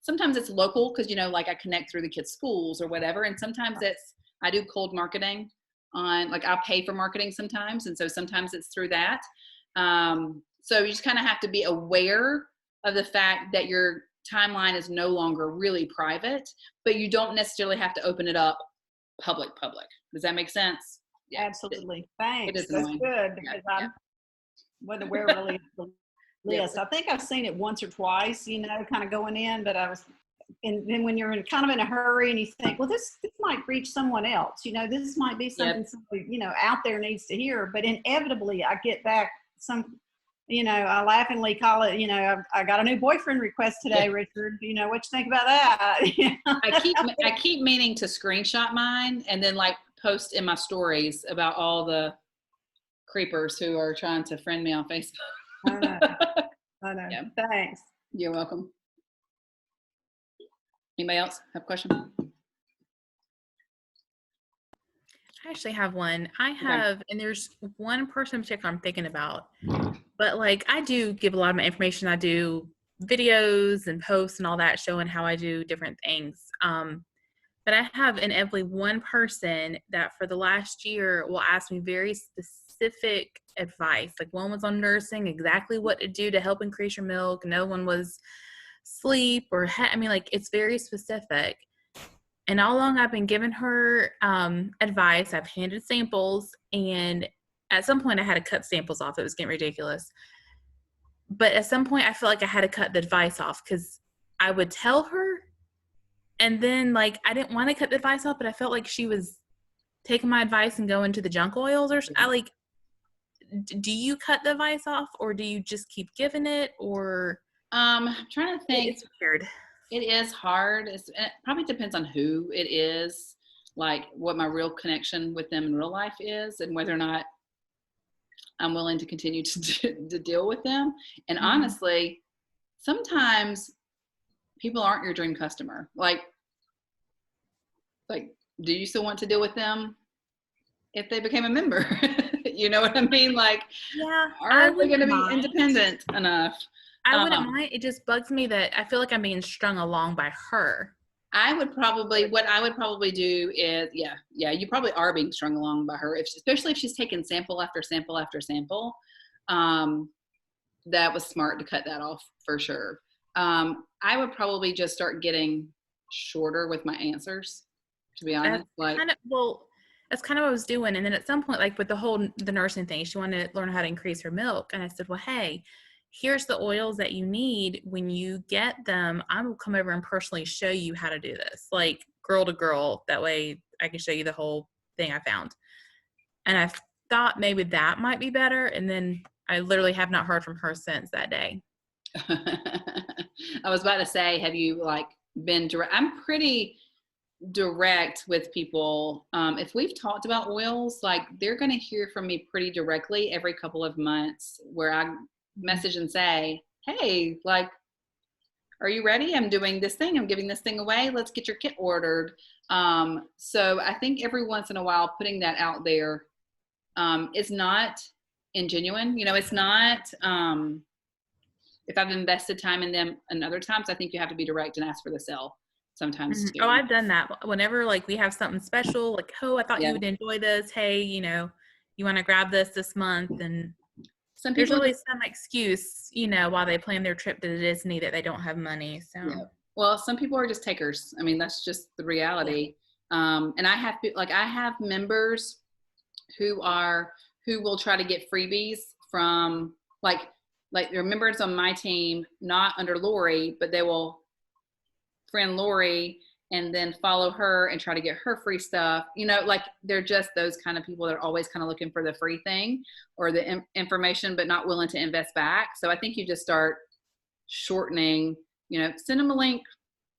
[SPEAKER 1] sometimes it's local because, like I connect through the kids' schools or whatever. And sometimes I do cold marketing I'll pay for marketing sometimes. And so sometimes it's through that. So you just kind of have to be aware of the fact that your timeline is no longer really private, but you don't necessarily have to open it up public. Does that make sense?
[SPEAKER 2] Yeah. Absolutely. Thanks. That's good because I wasn't aware really of the list. I think I've seen it once or twice, kind of going in, but and then when you're kind of in a hurry and you think, well, this might reach someone else, this might be something somebody, out there needs to hear, but inevitably I get back some, I laughingly call it, I got a new boyfriend request today, Richard. What you think about that?
[SPEAKER 1] I keep meaning to screenshot mine and then post in my stories about all the creepers who are trying to friend me on Facebook.
[SPEAKER 2] I know. I know.
[SPEAKER 1] Yeah.
[SPEAKER 2] Thanks.
[SPEAKER 1] You're welcome. Anybody else have a question?
[SPEAKER 3] I actually have one. And there's one person in particular I'm thinking about, but like I do give a lot of my information. I do videos and posts and all that showing how I do different things. But I have inevitably one person that for the last year will ask me very specific advice. Like one was on nursing, exactly what to do to help increase your milk. Another one was sleep like it's very specific. And all along I've been giving her advice. I've handed samples, and at some point I had to cut samples off. It was getting ridiculous. But at some point I feel like I had to cut the advice off because I would tell her, and then like I didn't want to cut the advice off, but I felt like she was taking my advice and going to the junk oils. Do you cut the advice off, or do you just keep giving it? Or
[SPEAKER 1] I'm trying to think.
[SPEAKER 3] It's weird.
[SPEAKER 1] It is hard. It probably depends on who it is, like what my real connection with them in real life is, and whether or not I'm willing to continue to deal with them. And honestly, sometimes people aren't your dream customer. Like, do you still want to deal with them if they became a member? You know what I mean? Like, are they going to be independent enough?
[SPEAKER 3] I wouldn't mind. It just bugs me that I feel like I'm being strung along by her.
[SPEAKER 1] What I would probably do is, you probably are being strung along by her, especially if she's taken sample after sample after sample. That was smart to cut that off for sure. I would probably just start getting shorter with my answers, to be honest.
[SPEAKER 3] That's kind of what I was doing. And then at some point, like with the nursing thing, she wanted to learn how to increase her milk. And I said, well, hey, here's the oils that you need. When you get them, I will come over and personally show you how to do this, like girl to girl. That way I can show you the whole thing I found. And I thought maybe that might be better. And then I literally have not heard from her since that day.
[SPEAKER 1] I was about to say, have you been direct? I'm pretty direct with people. If we've talked about oils, they're going to hear from me pretty directly every couple of months, where I message and say, hey, are you ready? I'm doing this thing. I'm giving this thing away. Let's get your kit ordered. So I think every once in a while putting that out there is not ingenuine. It's not, if I've invested time in them, and other times I think you have to be direct and ask for the sell sometimes too.
[SPEAKER 3] Oh, I've done that. Whenever we have something special, I thought you would enjoy this. Hey, you want to grab this month, and there's always some excuse, while they plan their trip to Disney that they don't have money. So,
[SPEAKER 1] well, some people are just takers. I mean, that's just the reality. And I have members who will try to get freebies from there are members on my team, not under Lori, but they will friend Lori and then follow her and try to get her free stuff. They're just those kind of people that are always kind of looking for the free thing or the information, but not willing to invest back. So I think you just start shortening, send them a link,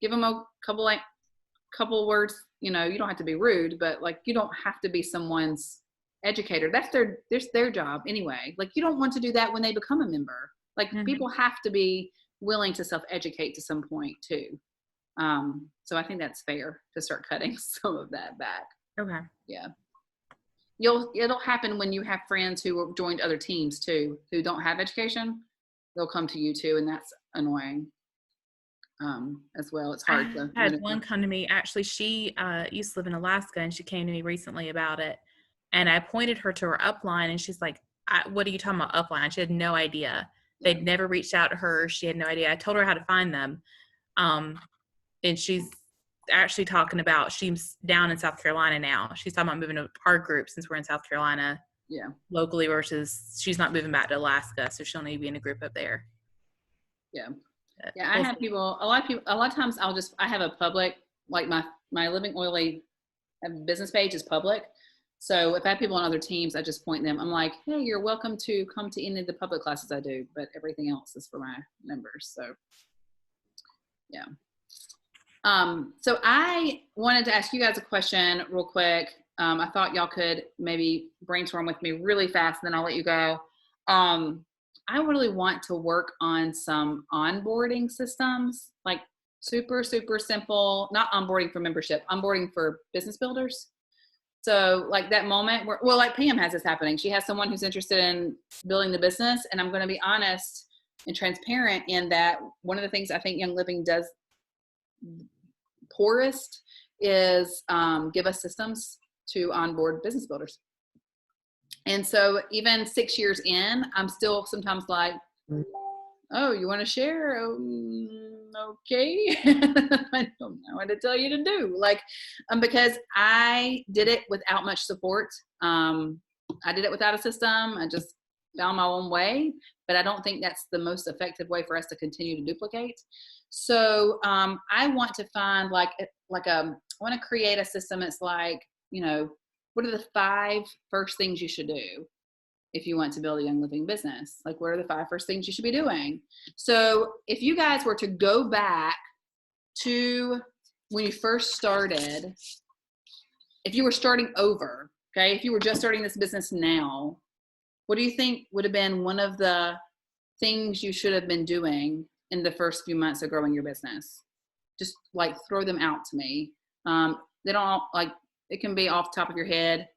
[SPEAKER 1] give them a couple words, you don't have to be rude, but you don't have to be someone's educator. That's their job anyway. You don't want to do that when they become a member. People have to be willing to self-educate to some point too. So I think that's fair to start cutting some of that back.
[SPEAKER 3] Okay.
[SPEAKER 1] Yeah. It'll happen when you have friends who have joined other teams too, who don't have education. They'll come to you too, and that's annoying. As well. It's hard.
[SPEAKER 3] I had one come to me. Actually, she used to live in Alaska, and she came to me recently about it. And I pointed her to her upline, and she's like, what are you talking about upline? She had no idea. They'd never reached out to her. She had no idea. I told her how to find them. And she's actually talking about, she's down in South Carolina now. She's talking about moving to our group since we're in South Carolina locally, versus she's not moving back to Alaska. So she'll need to be in a group up there.
[SPEAKER 1] Yeah. Yeah. I have people, a lot of times I have a public, my Living Oily business page is public. So if I have people on other teams, I just point them. I'm like, hey, you're welcome to come to any of the public classes I do, but everything else is for my members. So yeah. So I wanted to ask you guys a question real quick. I thought y'all could maybe brainstorm with me really fast, and then I'll let you go. I really want to work on some onboarding systems, like super, super simple, not onboarding for membership, onboarding for business builders. So like that moment where, well, like Pam has this happening. She has someone who's interested in building the business. And I'm going to be honest and transparent in that one of the things I think Young Living does poorest is give us systems to onboard business builders. And so even 6 years in, I'm still sometimes like, oh, you want to share? Okay. I don't know what to tell you to do. Like, because I did it without much support. I did it without a system. I just found my own way, but I don't think that's the most effective way for us to continue to duplicate. So I want to find I want to create a system that's like, you know, what are the 5 first things you should do if you want to build a Young Living business? Like, what are the 5 first things you should be doing? So if you guys were to go back to when you first started, if you were starting over, okay, if you were just starting this business now, what do you think would have been one of the things you should have been doing in the first few months of growing your business? Just like throw them out to me. They don't like, it can be off the top of your head.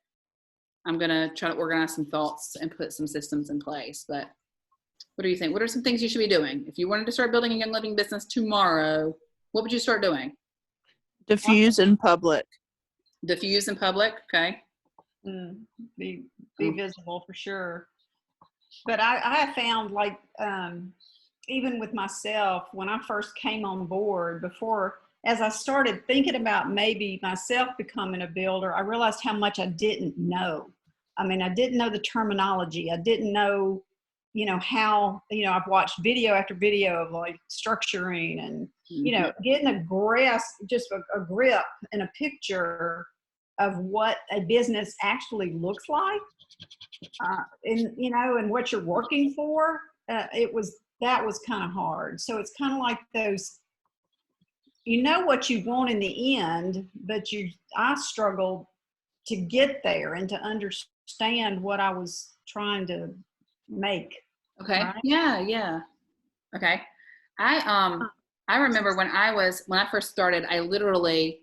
[SPEAKER 1] I'm going to try to organize some thoughts and put some systems in place. But what do you think? What are some things you should be doing? If you wanted to start building a Young Living business tomorrow, what would you start doing?
[SPEAKER 4] Diffuse in public.
[SPEAKER 1] Diffuse in public. Okay.
[SPEAKER 2] Be visible for sure. But I found like, even with myself, when I first came on board, before, as I started thinking about maybe myself becoming a builder, I realized how much I didn't know. I mean, I didn't know the terminology. I didn't know, you know, how, you know, I've watched video after video of like structuring and, you know, getting a grasp, just a grip and a picture of what a business actually looks like, and, you know, and what you're working for. That was kind of hard. So it's kind of like those, you know what you want in the end, but I struggled to get there and to understand what I was trying to make.
[SPEAKER 1] Okay.
[SPEAKER 2] Right?
[SPEAKER 1] Yeah. Okay. I remember when I first started, I literally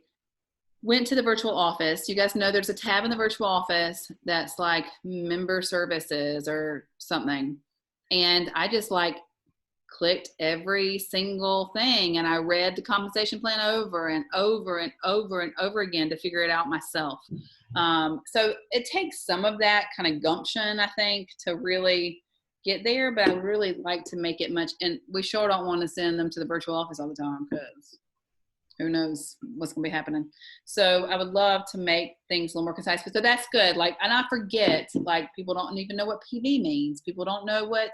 [SPEAKER 1] went to the virtual office. You guys know there's a tab in the virtual office that's like member services or something. And I just like clicked every single thing, and I read the compensation plan over and over and over and over again to figure it out myself. So it takes some of that kind of gumption, I think, to really get there, but I would really like to make it much, and we sure don't want to send them to the virtual office all the time because who knows what's going to be happening. So I would love to make things a little more concise. So that's good. Like, and I forget, like, people don't even know what PV means. People don't know what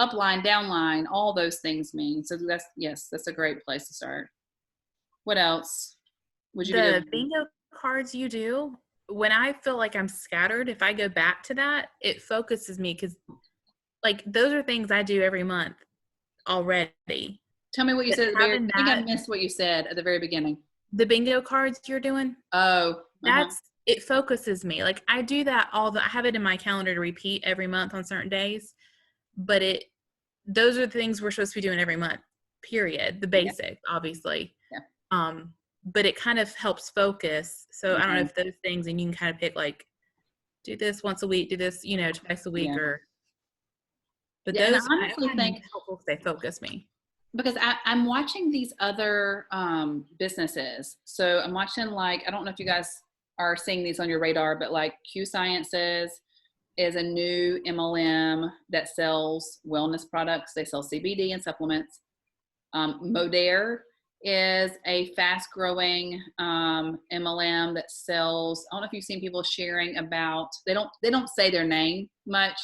[SPEAKER 1] upline, downline, all those things mean. So that's a great place to start. What else would you be doing?
[SPEAKER 3] The bingo cards you do, when I feel like I'm scattered, if I go back to that, it focuses me, because like those are things I do every month already.
[SPEAKER 1] Tell me what you
[SPEAKER 3] But
[SPEAKER 1] said at the very, I think I
[SPEAKER 3] that-
[SPEAKER 1] missed what you said at the very beginning.
[SPEAKER 3] The bingo cards you're doing,
[SPEAKER 1] Oh,
[SPEAKER 3] it focuses me. Like I do that I have it in my calendar to repeat every month on certain days, but those are the things we're supposed to be doing every month, period. The basic, obviously.
[SPEAKER 1] Yeah.
[SPEAKER 3] But it kind of helps focus. So I don't know if those things, and you can kind of pick like, do this once a week, do this, you know, twice a week, but
[SPEAKER 1] yeah,
[SPEAKER 3] those,
[SPEAKER 1] and I honestly think
[SPEAKER 3] helpful if they focus me.
[SPEAKER 1] Because I'm watching these other businesses. So I'm watching, like, I don't know if you guys are seeing these on your radar, but like Q Sciences is a new MLM that sells wellness products. They sell CBD and supplements. Modere is a fast growing MLM that sells, I don't know if you've seen people sharing about, they don't say their name much,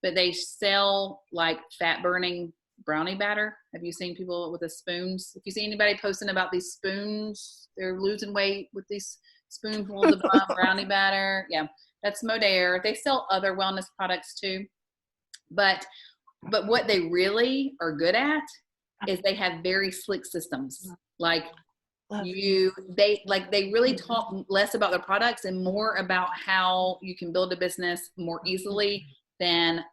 [SPEAKER 1] but they sell like fat burning brownie batter. Have you seen people with the spoons? If you see anybody posting about these spoons, they're losing weight with these spoonfuls of brownie batter. Yeah, that's Modere. They sell other wellness products too. But what they really are good at is they have very slick systems. Like they really talk less about their products and more about how you can build a business more easily than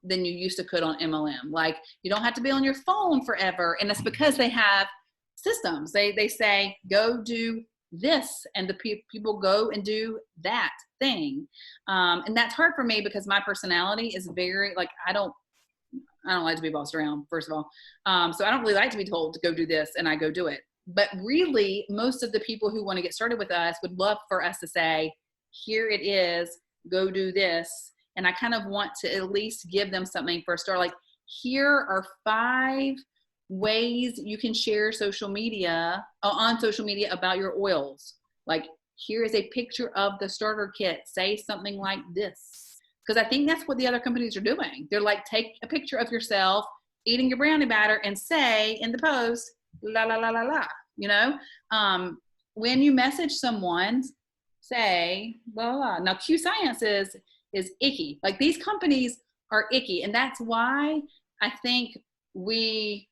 [SPEAKER 1] than you used to could on MLM. Like, you don't have to be on your phone forever. And it's because they have systems. They say, go do this, and the people go and do that thing. And that's hard for me because my personality is very, like, I don't like to be bossed around, first of all. So I don't really like to be told to go do this and I go do it. But really, most of the people who want to get started with us would love for us to say, here it is, go do this. And I kind of want to at least give them something for a start. Like, here are 5 ways you can share social media on social media about your oils. Like, here is a picture of the starter kit. Say something like this. Because I think that's what the other companies are doing. They're like, take a picture of yourself eating your brownie batter and say in the post, la, la, la, la, la, you know? When you message someone, say, blah, blah, blah. Now, Q Science is icky. Like, these companies are icky. And that's why I think we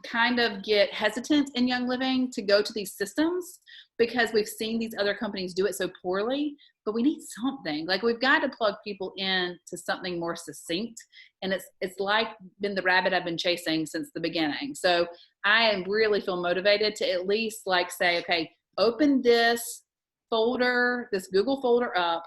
[SPEAKER 1] kind of get hesitant in Young Living to go to these systems, because we've seen these other companies do it so poorly. But we need something. Like, we've got to plug people in to something more succinct. And it's like been the rabbit I've been chasing since the beginning. So I really feel motivated to at least like say, okay, open this folder, this Google folder up,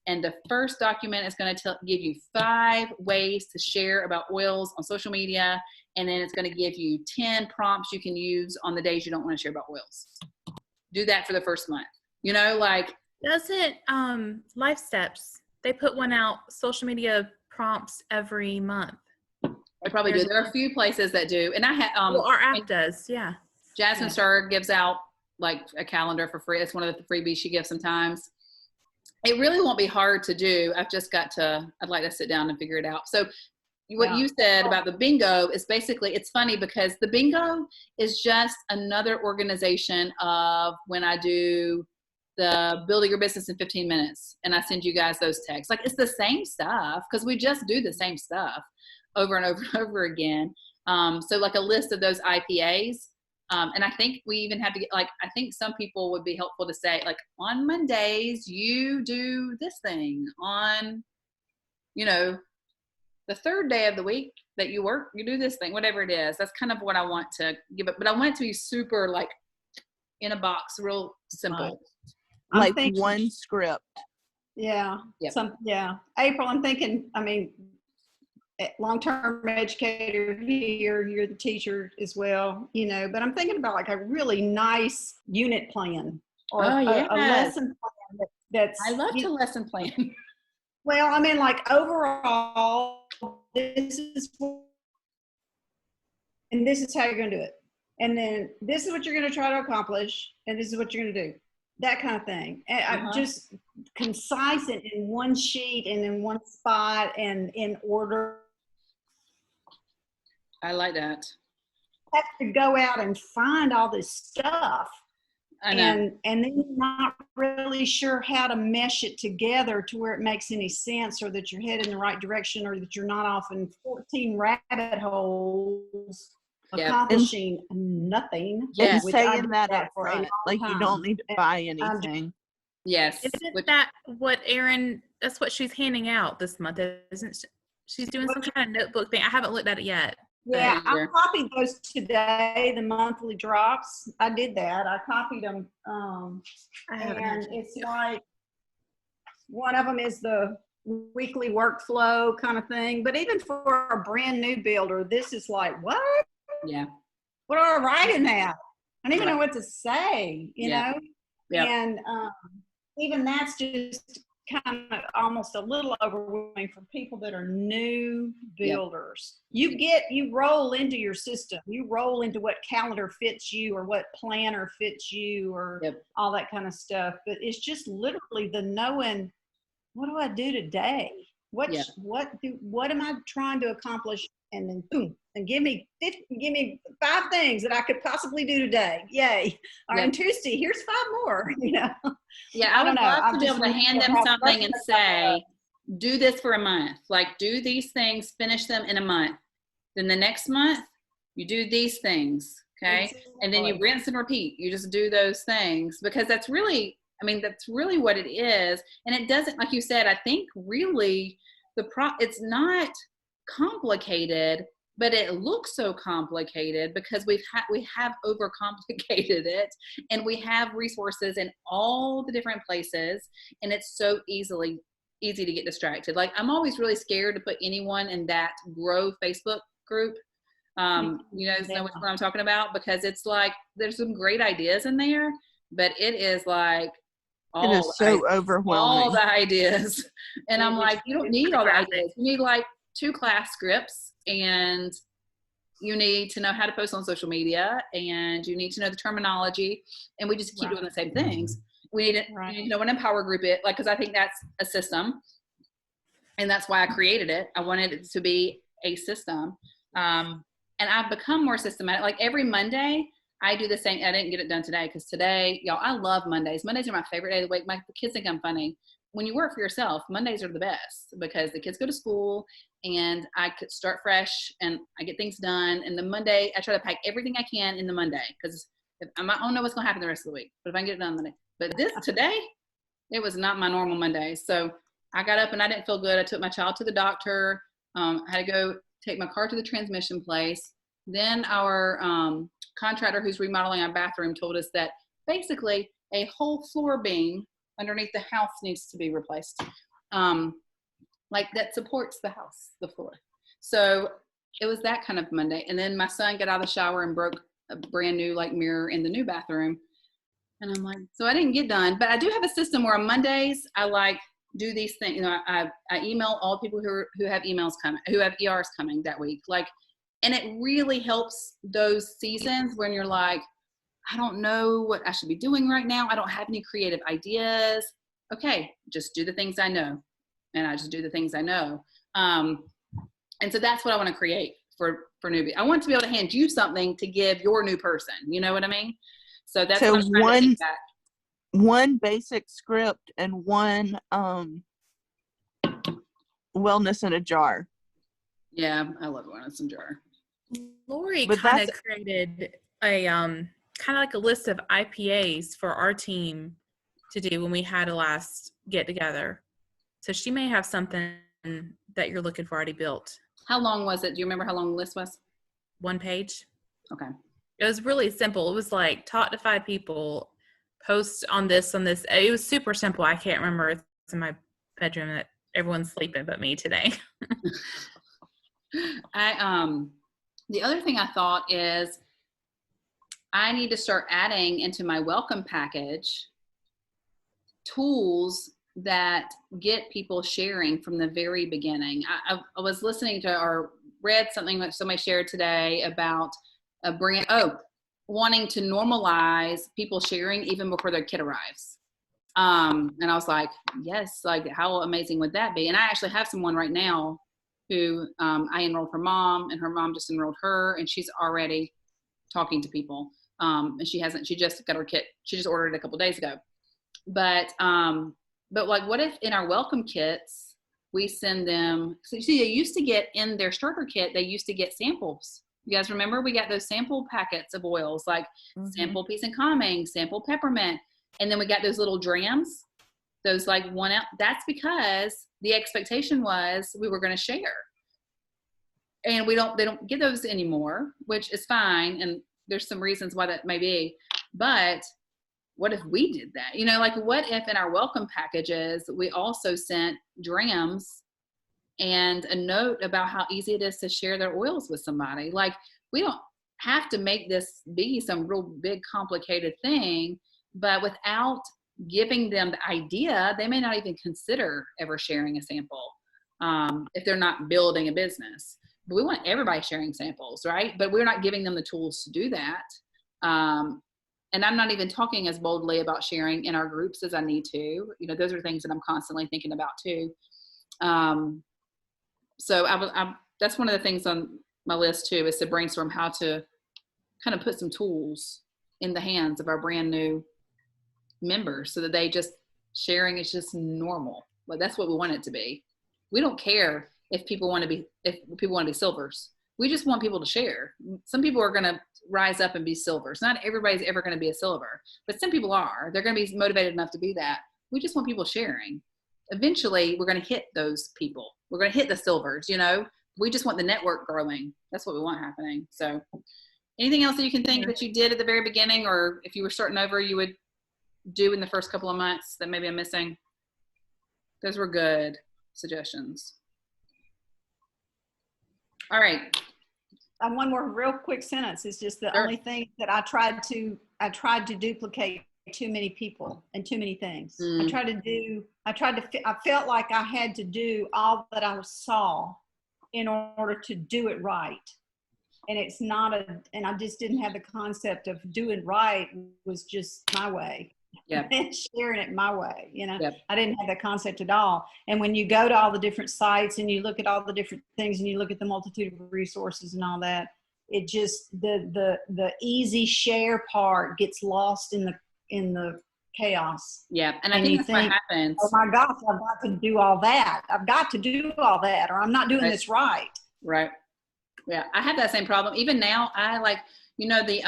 [SPEAKER 1] and the first document is going to give you 5 ways to share about oils on social media. And then it's going to give you 10 prompts you can use on the days you don't want to share about oils. Do that for the first month. You know, like,
[SPEAKER 3] Doesn't Life Steps, they put one out, social media prompts every month.
[SPEAKER 1] I probably do. There are a few places that do. And I had
[SPEAKER 3] Well, our app does, yeah.
[SPEAKER 1] Jasmine Star gives out like a calendar for free. It's one of the freebies she gives sometimes. It really won't be hard to do. I'd like to sit down and figure it out. So what you said about the bingo is basically, it's funny because the bingo is just another organization of when I do the building your business in 15 minutes and I send you guys those texts. Like, it's the same stuff because we just do the same stuff over and over and over again. So like a list of those IPAs. And I think we even have to get, like, I think some people would be helpful to say, like, on Mondays, you do this thing. On, you know, the 3rd day of the week that you work, you do this thing, whatever it is. That's kind of what I want to give it. But I want it to be super, like, in a box, real simple.
[SPEAKER 4] Like one script.
[SPEAKER 2] Yeah.
[SPEAKER 1] Yep.
[SPEAKER 2] April, I'm thinking, I mean, long-term educator here, you're the teacher as well, you know, but I'm thinking about like a really nice unit plan or a lesson plan that's.
[SPEAKER 1] I love to lesson plan.
[SPEAKER 2] Well, I mean, like, overall, this is how you're going to do it. And then this is what you're going to try to accomplish. And this is what you're going to do. That kind of thing. And I'm just concise and in one sheet and in one spot and in order.
[SPEAKER 1] I like that.
[SPEAKER 2] Have to go out and find all this stuff.
[SPEAKER 1] I know.
[SPEAKER 2] And then you're not really sure how to mesh it together to where it makes any sense, or that you're heading in the right direction, or that you're not off in 14 rabbit holes accomplishing nothing.
[SPEAKER 4] And saying that up front, like, you don't need to buy anything.
[SPEAKER 1] Yes.
[SPEAKER 3] Isn't that what Erin, that's what she's handing out this month, isn't she? She's doing some kind of notebook thing. I haven't looked at it yet.
[SPEAKER 2] Yeah, I copied those today, the monthly drops. I did that. I copied them. And it's like, one of them is the weekly workflow kind of thing. But even for a brand new builder, this is like, what?
[SPEAKER 1] Yeah.
[SPEAKER 2] What do I write in that? I don't even know what to say, you know?
[SPEAKER 1] Yeah.
[SPEAKER 2] And even that's just kind of almost a little overwhelming for people that are new builders. You roll into your system. You roll into what calendar fits you, or what planner fits you, or all that kind of stuff. But it's just literally the knowing, what do I do today? What am I trying to accomplish? And then boom, and give me 5 things that I could possibly do today. Yay. All right, and Tuesday, here's 5 more, you know.
[SPEAKER 1] Yeah, I would love to be able to hand them something and say, do this for a month. Like, do these things, finish them in a month. Then the next month, you do these things, okay? Exactly. And then you rinse and repeat. You just do those things, because that's really what it is. And it doesn't, like you said, I think really it's not complicated, but it looks so complicated because we have overcomplicated it, and we have resources in all the different places, and it's so easy to get distracted. Like, I'm always really scared to put anyone in that grow Facebook group. You know which one I'm talking about, because it's like there's some great ideas in there, but it is like
[SPEAKER 4] it is so overwhelming.
[SPEAKER 1] All the ideas. And I'm like, you don't need all the ideas. You need like 2 class scripts, and you need to know how to post on social media, and you need to know the terminology, and we just keep doing the same things. We need to know what an empower group is, like, because I think that's a system, and that's why I created it. I wanted it to be a system. And I've become more systematic. Like, every Monday, I do the same. I didn't get it done today because today, y'all, I love Mondays. Mondays are my favorite day of the week. The kids think I'm funny. When you work for yourself, Mondays are the best because the kids go to school and I could start fresh and I get things done. And the Monday, I try to pack everything I can in the Monday, because I don't know what's going to happen the rest of the week, but if I can get it done Monday. But today, it was not my normal Monday. So I got up and I didn't feel good. I took my child to the doctor. I had to go take my car to the transmission place. Then our contractor who's remodeling our bathroom told us that basically a whole floor beam underneath the house needs to be replaced. Like, that supports the house, the floor. So it was that kind of Monday. And then my son got out of the shower and broke a brand new like mirror in the new bathroom. And I'm like, so I didn't get done, but I do have a system where on Mondays I like do these things. You know, I email all people who have emails coming, who have ERs coming that week. Like, and it really helps those seasons when you're like, I don't know what I should be doing right now. I don't have any creative ideas. Okay, just do the things I know. And I just do the things I know. And so that's what I want to create for newbie. I want to be able to hand you something to give your new person. You know what I mean? So that's what I'm trying to think back.
[SPEAKER 4] One basic script and one wellness in a jar.
[SPEAKER 1] Yeah, I love wellness in a jar.
[SPEAKER 3] Lori kind of created a kind of like a list of IPAs for our team to do when we had a last get together. So she may have something that you're looking for already built.
[SPEAKER 1] How long was it? Do you remember how long the list was?
[SPEAKER 3] 1 page.
[SPEAKER 1] Okay.
[SPEAKER 3] It was really simple. It was like, talk to 5 people, post on this. It was super simple. I can't remember. It's in my bedroom that everyone's sleeping but me today.
[SPEAKER 1] The other thing I thought is I need to start adding into my welcome package tools that get people sharing from the very beginning. I was listening to or read something that somebody shared today about a brand, wanting to normalize people sharing even before their kid arrives. And I was like, yes, like how amazing would that be? And I actually have someone right now who I enrolled her mom, and her mom just enrolled her, and she's already talking to people. And she just got her kit. She just ordered it a couple days ago. But like, what if in our welcome kits, we send them, so see, they used to get in their starter kit, they used to get samples. You guys remember we got those sample packets of oils, like sample peace and calming, sample peppermint. And then we got those little drams, those like 1 ounce. That's because the expectation was we were going to share. And they don't get those anymore, which is fine. And there's some reasons why that may be, but what if we did that? You know, like what if in our welcome packages, we also sent drams and a note about how easy it is to share their oils with somebody. Like, we don't have to make this be some real big complicated thing, but without giving them the idea, they may not even consider ever sharing a sample if they're not building a business. But we want everybody sharing samples, right? But we're not giving them the tools to do that. And I'm not even talking as boldly about sharing in our groups as I need to. You know, those are things that I'm constantly thinking about too. So that's one of the things on my list too, is to brainstorm how to kind of put some tools in the hands of our brand new members so that they just sharing is just normal. But that's what we want it to be. We don't care if people want to be silvers. We just want people to share. Some people are going to rise up and be silvers. Not everybody's ever going to be a silver, but some people are. They're going to be motivated enough to be that. We just want people sharing. Eventually, we're going to hit those people. we're going to hit the silvers, you know, we just want the network growing. That's what we want happening. So anything else that you can think that you did at the very beginning, or if you were starting over, you would do in the first couple of months that maybe I'm missing? Those were good suggestions. All right.
[SPEAKER 2] One more real quick sentence is just the
[SPEAKER 1] Sure.
[SPEAKER 2] only thing that I tried to duplicate too many people and too many things. I felt like I had to do all that I saw in order to do it right. And it's not and I just didn't have the concept of doing right was just my way.
[SPEAKER 1] Yep.
[SPEAKER 2] And sharing it my way, you know.
[SPEAKER 1] Yep.
[SPEAKER 2] I didn't have that concept at all. And when you go to all the different sites and you look at all the different things and you look at the multitude of resources and all that, it just the easy share part gets lost in the chaos.
[SPEAKER 1] Yeah. And I think that's what happens.
[SPEAKER 2] Oh my gosh, I've got to do all that. I've got to do all that, or I'm not doing this right.
[SPEAKER 1] Right. Yeah. I have that same problem. Even now, I like, you know, the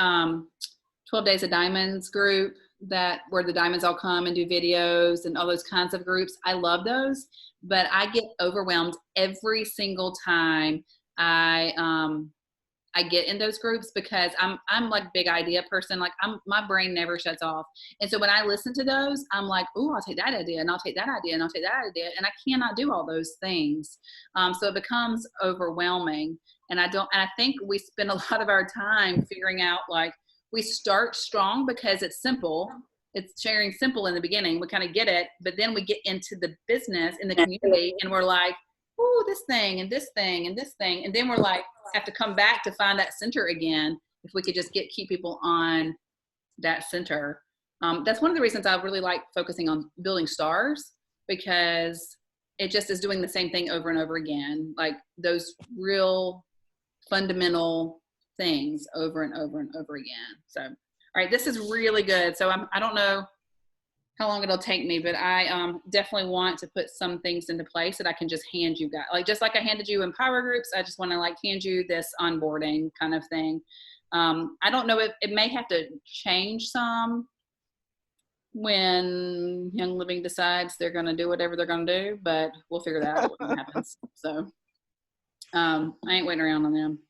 [SPEAKER 1] 12 Days of Diamonds group, that where the diamonds all come and do videos and all those kinds of groups. I love those, but I get overwhelmed every single time I get in those groups, because I'm like big idea person. Like my brain never shuts off. And so when I listen to those, I'm like, oh, I'll take that idea and I'll take that idea and I'll take that idea. And I cannot do all those things. So it becomes overwhelming. And I think we spend a lot of our time figuring out, like, we start strong because it's simple. It's sharing simple in the beginning. We kind of get it, but then we get into the business in the community and we're like, oh, this thing and this thing and this thing. And then we're like, have to come back to find that center again. If we could just keep people on that center. That's one of the reasons I really like focusing on building stars, because it just is doing the same thing over and over again. Like those real fundamental things over and over and over again. So, all right, this is really good. So I don't know how long it'll take me, but I definitely want to put some things into place that I can just hand you guys. Like, just like I handed you Empower Groups, I just want to like hand you this onboarding kind of thing. I don't know if it may have to change some when Young Living decides they're going to do whatever they're going to do, but we'll figure that out when it happens. So I ain't waiting around on them.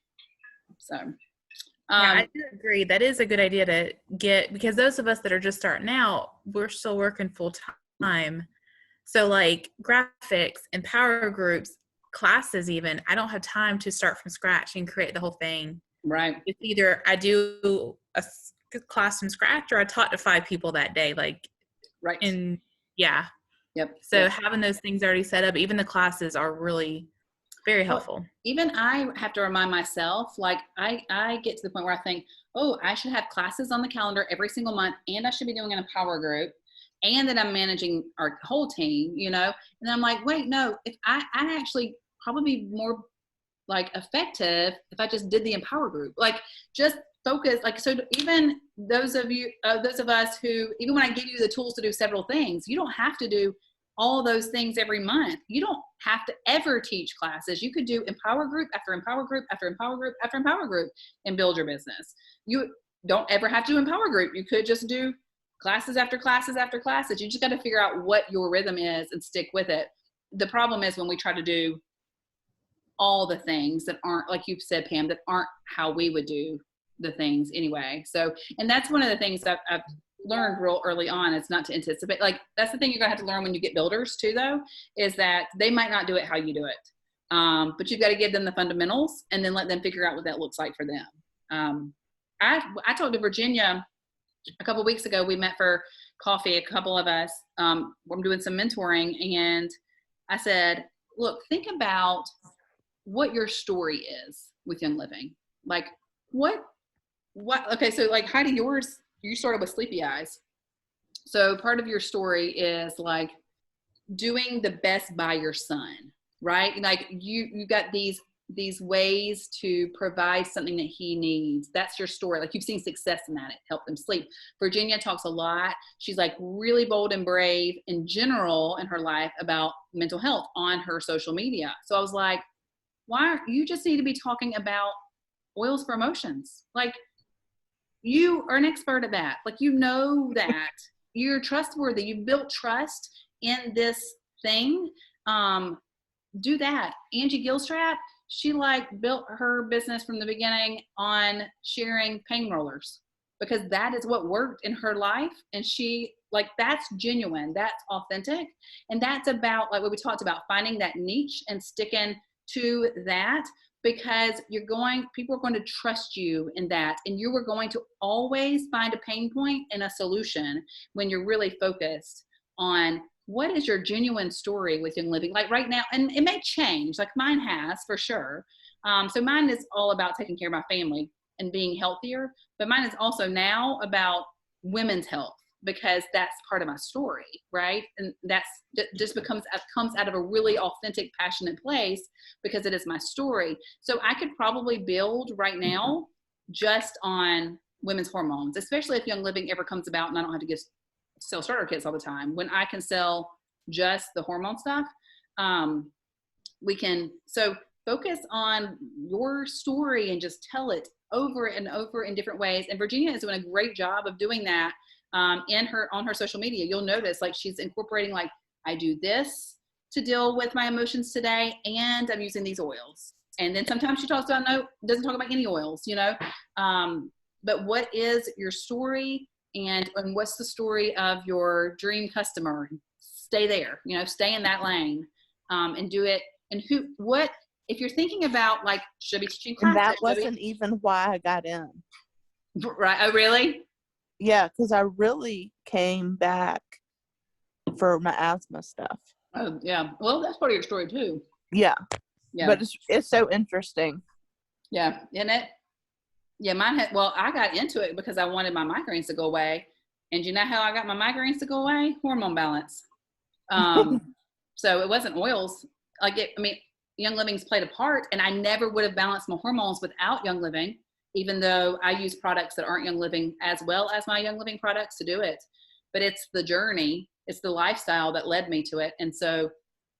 [SPEAKER 1] So
[SPEAKER 3] yeah, I do agree. That is a good idea to get, because those of us that are just starting out, we're still working full time. So like graphics and power groups, classes even, I don't have time to start from scratch and create the whole thing.
[SPEAKER 1] Right.
[SPEAKER 3] It's either I do a class from scratch or I taught to 5 people that day. Like,
[SPEAKER 1] right.
[SPEAKER 3] And yeah.
[SPEAKER 1] Yep.
[SPEAKER 3] So
[SPEAKER 1] yep.
[SPEAKER 3] having those things already set up, even the classes are really very helpful.
[SPEAKER 1] Well, even I have to remind myself, like I get to the point where I think, oh, I should have classes on the calendar every single month, and I should be doing an Empower group, and that I'm managing our whole team, you know? And I'm like, wait, no, if I actually probably be more like effective if I just did the Empower group, like just focus. Like, so even those of us who, even when I give you the tools to do several things, you don't have to do all those things every month. You don't have to ever teach classes. You could do Empower group after Empower group after Empower group after Empower group and build your business. You don't ever have to do Empower group. You could just do classes after classes after classes. You just got to figure out what your rhythm is and stick with it. The problem is when we try to do all the things that aren't, like you've said, Pam, that aren't how we would do the things anyway. So, and that's one of the things I've learned real early on, is not to anticipate. Like, that's the thing you're gonna have to learn when you get builders too, though, is that they might not do it how you do it. But you've got to give them the fundamentals and then let them figure out what that looks like for them. I talked to Virginia a couple of weeks ago. We met for coffee, a couple of us. I'm doing some mentoring, and I said, look, think about what your story is with Young Living. Like, what, okay, so like Heidi, you started with sleepy eyes. So part of your story is like doing the best by your son, right? Like you got these ways to provide something that he needs. That's your story. Like, you've seen success in that. It helped them sleep. Virginia talks a lot. She's like really bold and brave in general in her life about mental health on her social media. So I was like, you just need to be talking about oils for emotions. Like, you are an expert at that. Like, you know that you're trustworthy. You've built trust in this thing. do that. Angie Gilstrap, she like built her business from the beginning on sharing pain rollers because that is what worked in her life. And she like, that's genuine, that's authentic. And that's about like what we talked about, finding that niche and sticking to that, because people are going to trust you in that. And you are going to always find a pain point and a solution when you're really focused on what is your genuine story with Young Living. Like right now, and it may change, like mine has for sure. So mine is all about taking care of my family and being healthier, but mine is also now about women's health, because that's part of my story, right? And that just comes out of a really authentic, passionate place because it is my story. So I could probably build right now just on women's hormones, especially if Young Living ever comes about and I don't have to sell starter kits all the time. When I can sell just the hormone stuff, we can focus on your story and just tell it over and over in different ways. And Virginia is doing a great job of doing that on her social media. You'll notice like she's incorporating like, I do this to deal with my emotions today, and I'm using these oils. And then sometimes she doesn't talk about any oils, but what is your story, and what's the story of your dream customer? Stay there, stay in that lane, and do it. And if you're thinking about like, should I be teaching classes?
[SPEAKER 4] And that wasn't even why I got in.
[SPEAKER 1] Right. Oh, really?
[SPEAKER 4] Yeah, because I really came back for my asthma stuff.
[SPEAKER 1] Oh, yeah. Well, that's part of your story too.
[SPEAKER 4] Yeah.
[SPEAKER 1] Yeah.
[SPEAKER 4] But it's so interesting.
[SPEAKER 1] Yeah. Isn't it? Yeah, I got into it because I wanted my migraines to go away. And you know how I got my migraines to go away? Hormone balance. So it wasn't oils. Young Living's played a part, and I never would have balanced my hormones without Young Living, even though I use products that aren't Young Living as well as my Young Living products to do it. But it's the journey, it's the lifestyle that led me to it. And so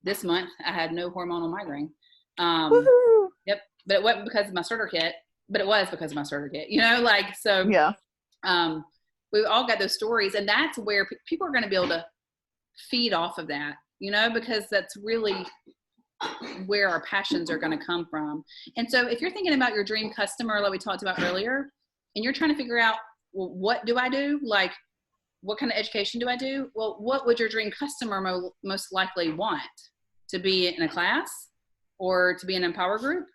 [SPEAKER 1] this month I had no hormonal migraine. Yep. But it wasn't because of my starter kit, but it was because of my starter kit,
[SPEAKER 4] Yeah.
[SPEAKER 1] We've all got those stories, and that's where people are going to be able to feed off of that, because that's really where our passions are going to come from. And so if you're thinking about your dream customer, like we talked about earlier, and you're trying to figure out, well, what do I do? Like, what kind of education do I do? Well, what would your dream customer most likely want? To be in a class, or to be in an Empower group,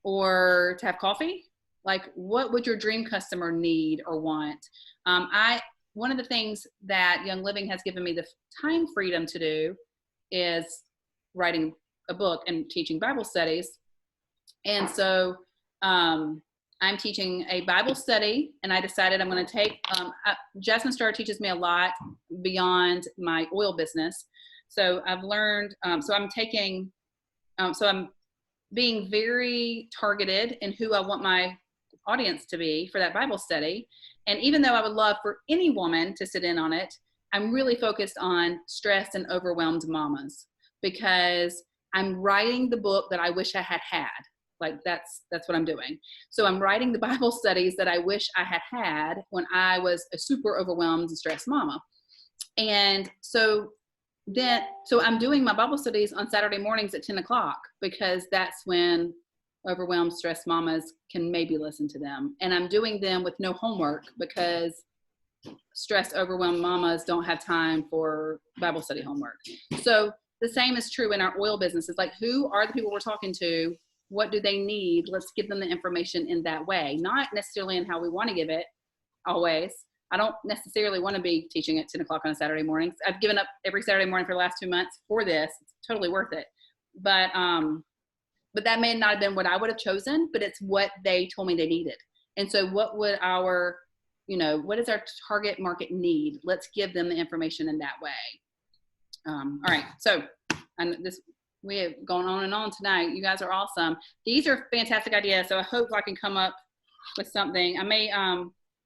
[SPEAKER 1] or to have coffee? Like, what would your dream customer need or want? One of the things that Young Living has given me the time freedom to do is writing a book and teaching Bible studies. And so I'm teaching a Bible study, and I decided I'm going to take, Jasmine Star teaches me a lot beyond my oil business. So I've learned, I'm being very targeted in who I want my audience to be for that Bible study. And even though I would love for any woman to sit in on it, I'm really focused on stressed and overwhelmed mamas, because I'm writing the book that I wish I had had. Like that's what I'm doing. So I'm writing the Bible studies that I wish I had when I was a super overwhelmed and stressed mama. And so I'm doing my Bible studies on Saturday mornings at 10 o'clock, because that's when overwhelmed, stressed mamas can maybe listen to them. And I'm doing them with no homework, because stressed, overwhelmed mamas don't have time for Bible study homework. So the same is true in our oil business. It's like, who are the people we're talking to? What do they need? Let's give them the information in that way, not necessarily in how we want to give it always. I don't necessarily want to be teaching at 10 o'clock on a Saturday morning. I've given up every Saturday morning for the last 2 months for this. It's totally worth it. But that may not have been what I would have chosen, but it's what they told me they needed. And so what does our target market need? Let's give them the information in that way. All right. So we have gone on and on tonight. You guys are awesome. These are fantastic ideas. So I hope I can come up with something. I may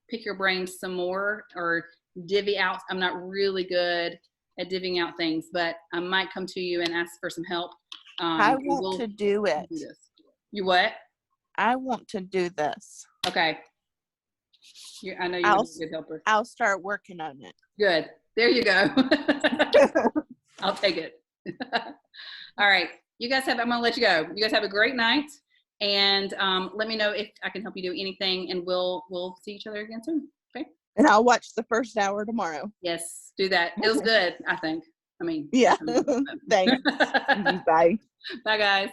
[SPEAKER 1] pick your brains some more, or divvy out. I'm not really good at divvying out things, but I might come to you and ask for some help.
[SPEAKER 4] I want to do it.
[SPEAKER 1] Do this. You what?
[SPEAKER 4] I want to do this.
[SPEAKER 1] Okay. I know you're a good helper.
[SPEAKER 4] I'll start working on it.
[SPEAKER 1] Good. There you go. I'll take it. All right. you guys have, I'm going to let you go. You guys have a great night. And let me know if I can help you do anything, and we'll see each other again soon. Okay.
[SPEAKER 4] And I'll watch the first hour tomorrow.
[SPEAKER 1] Yes, do that. It was good, I think. I mean,
[SPEAKER 4] Yeah. Thanks. Bye.
[SPEAKER 1] Bye, guys.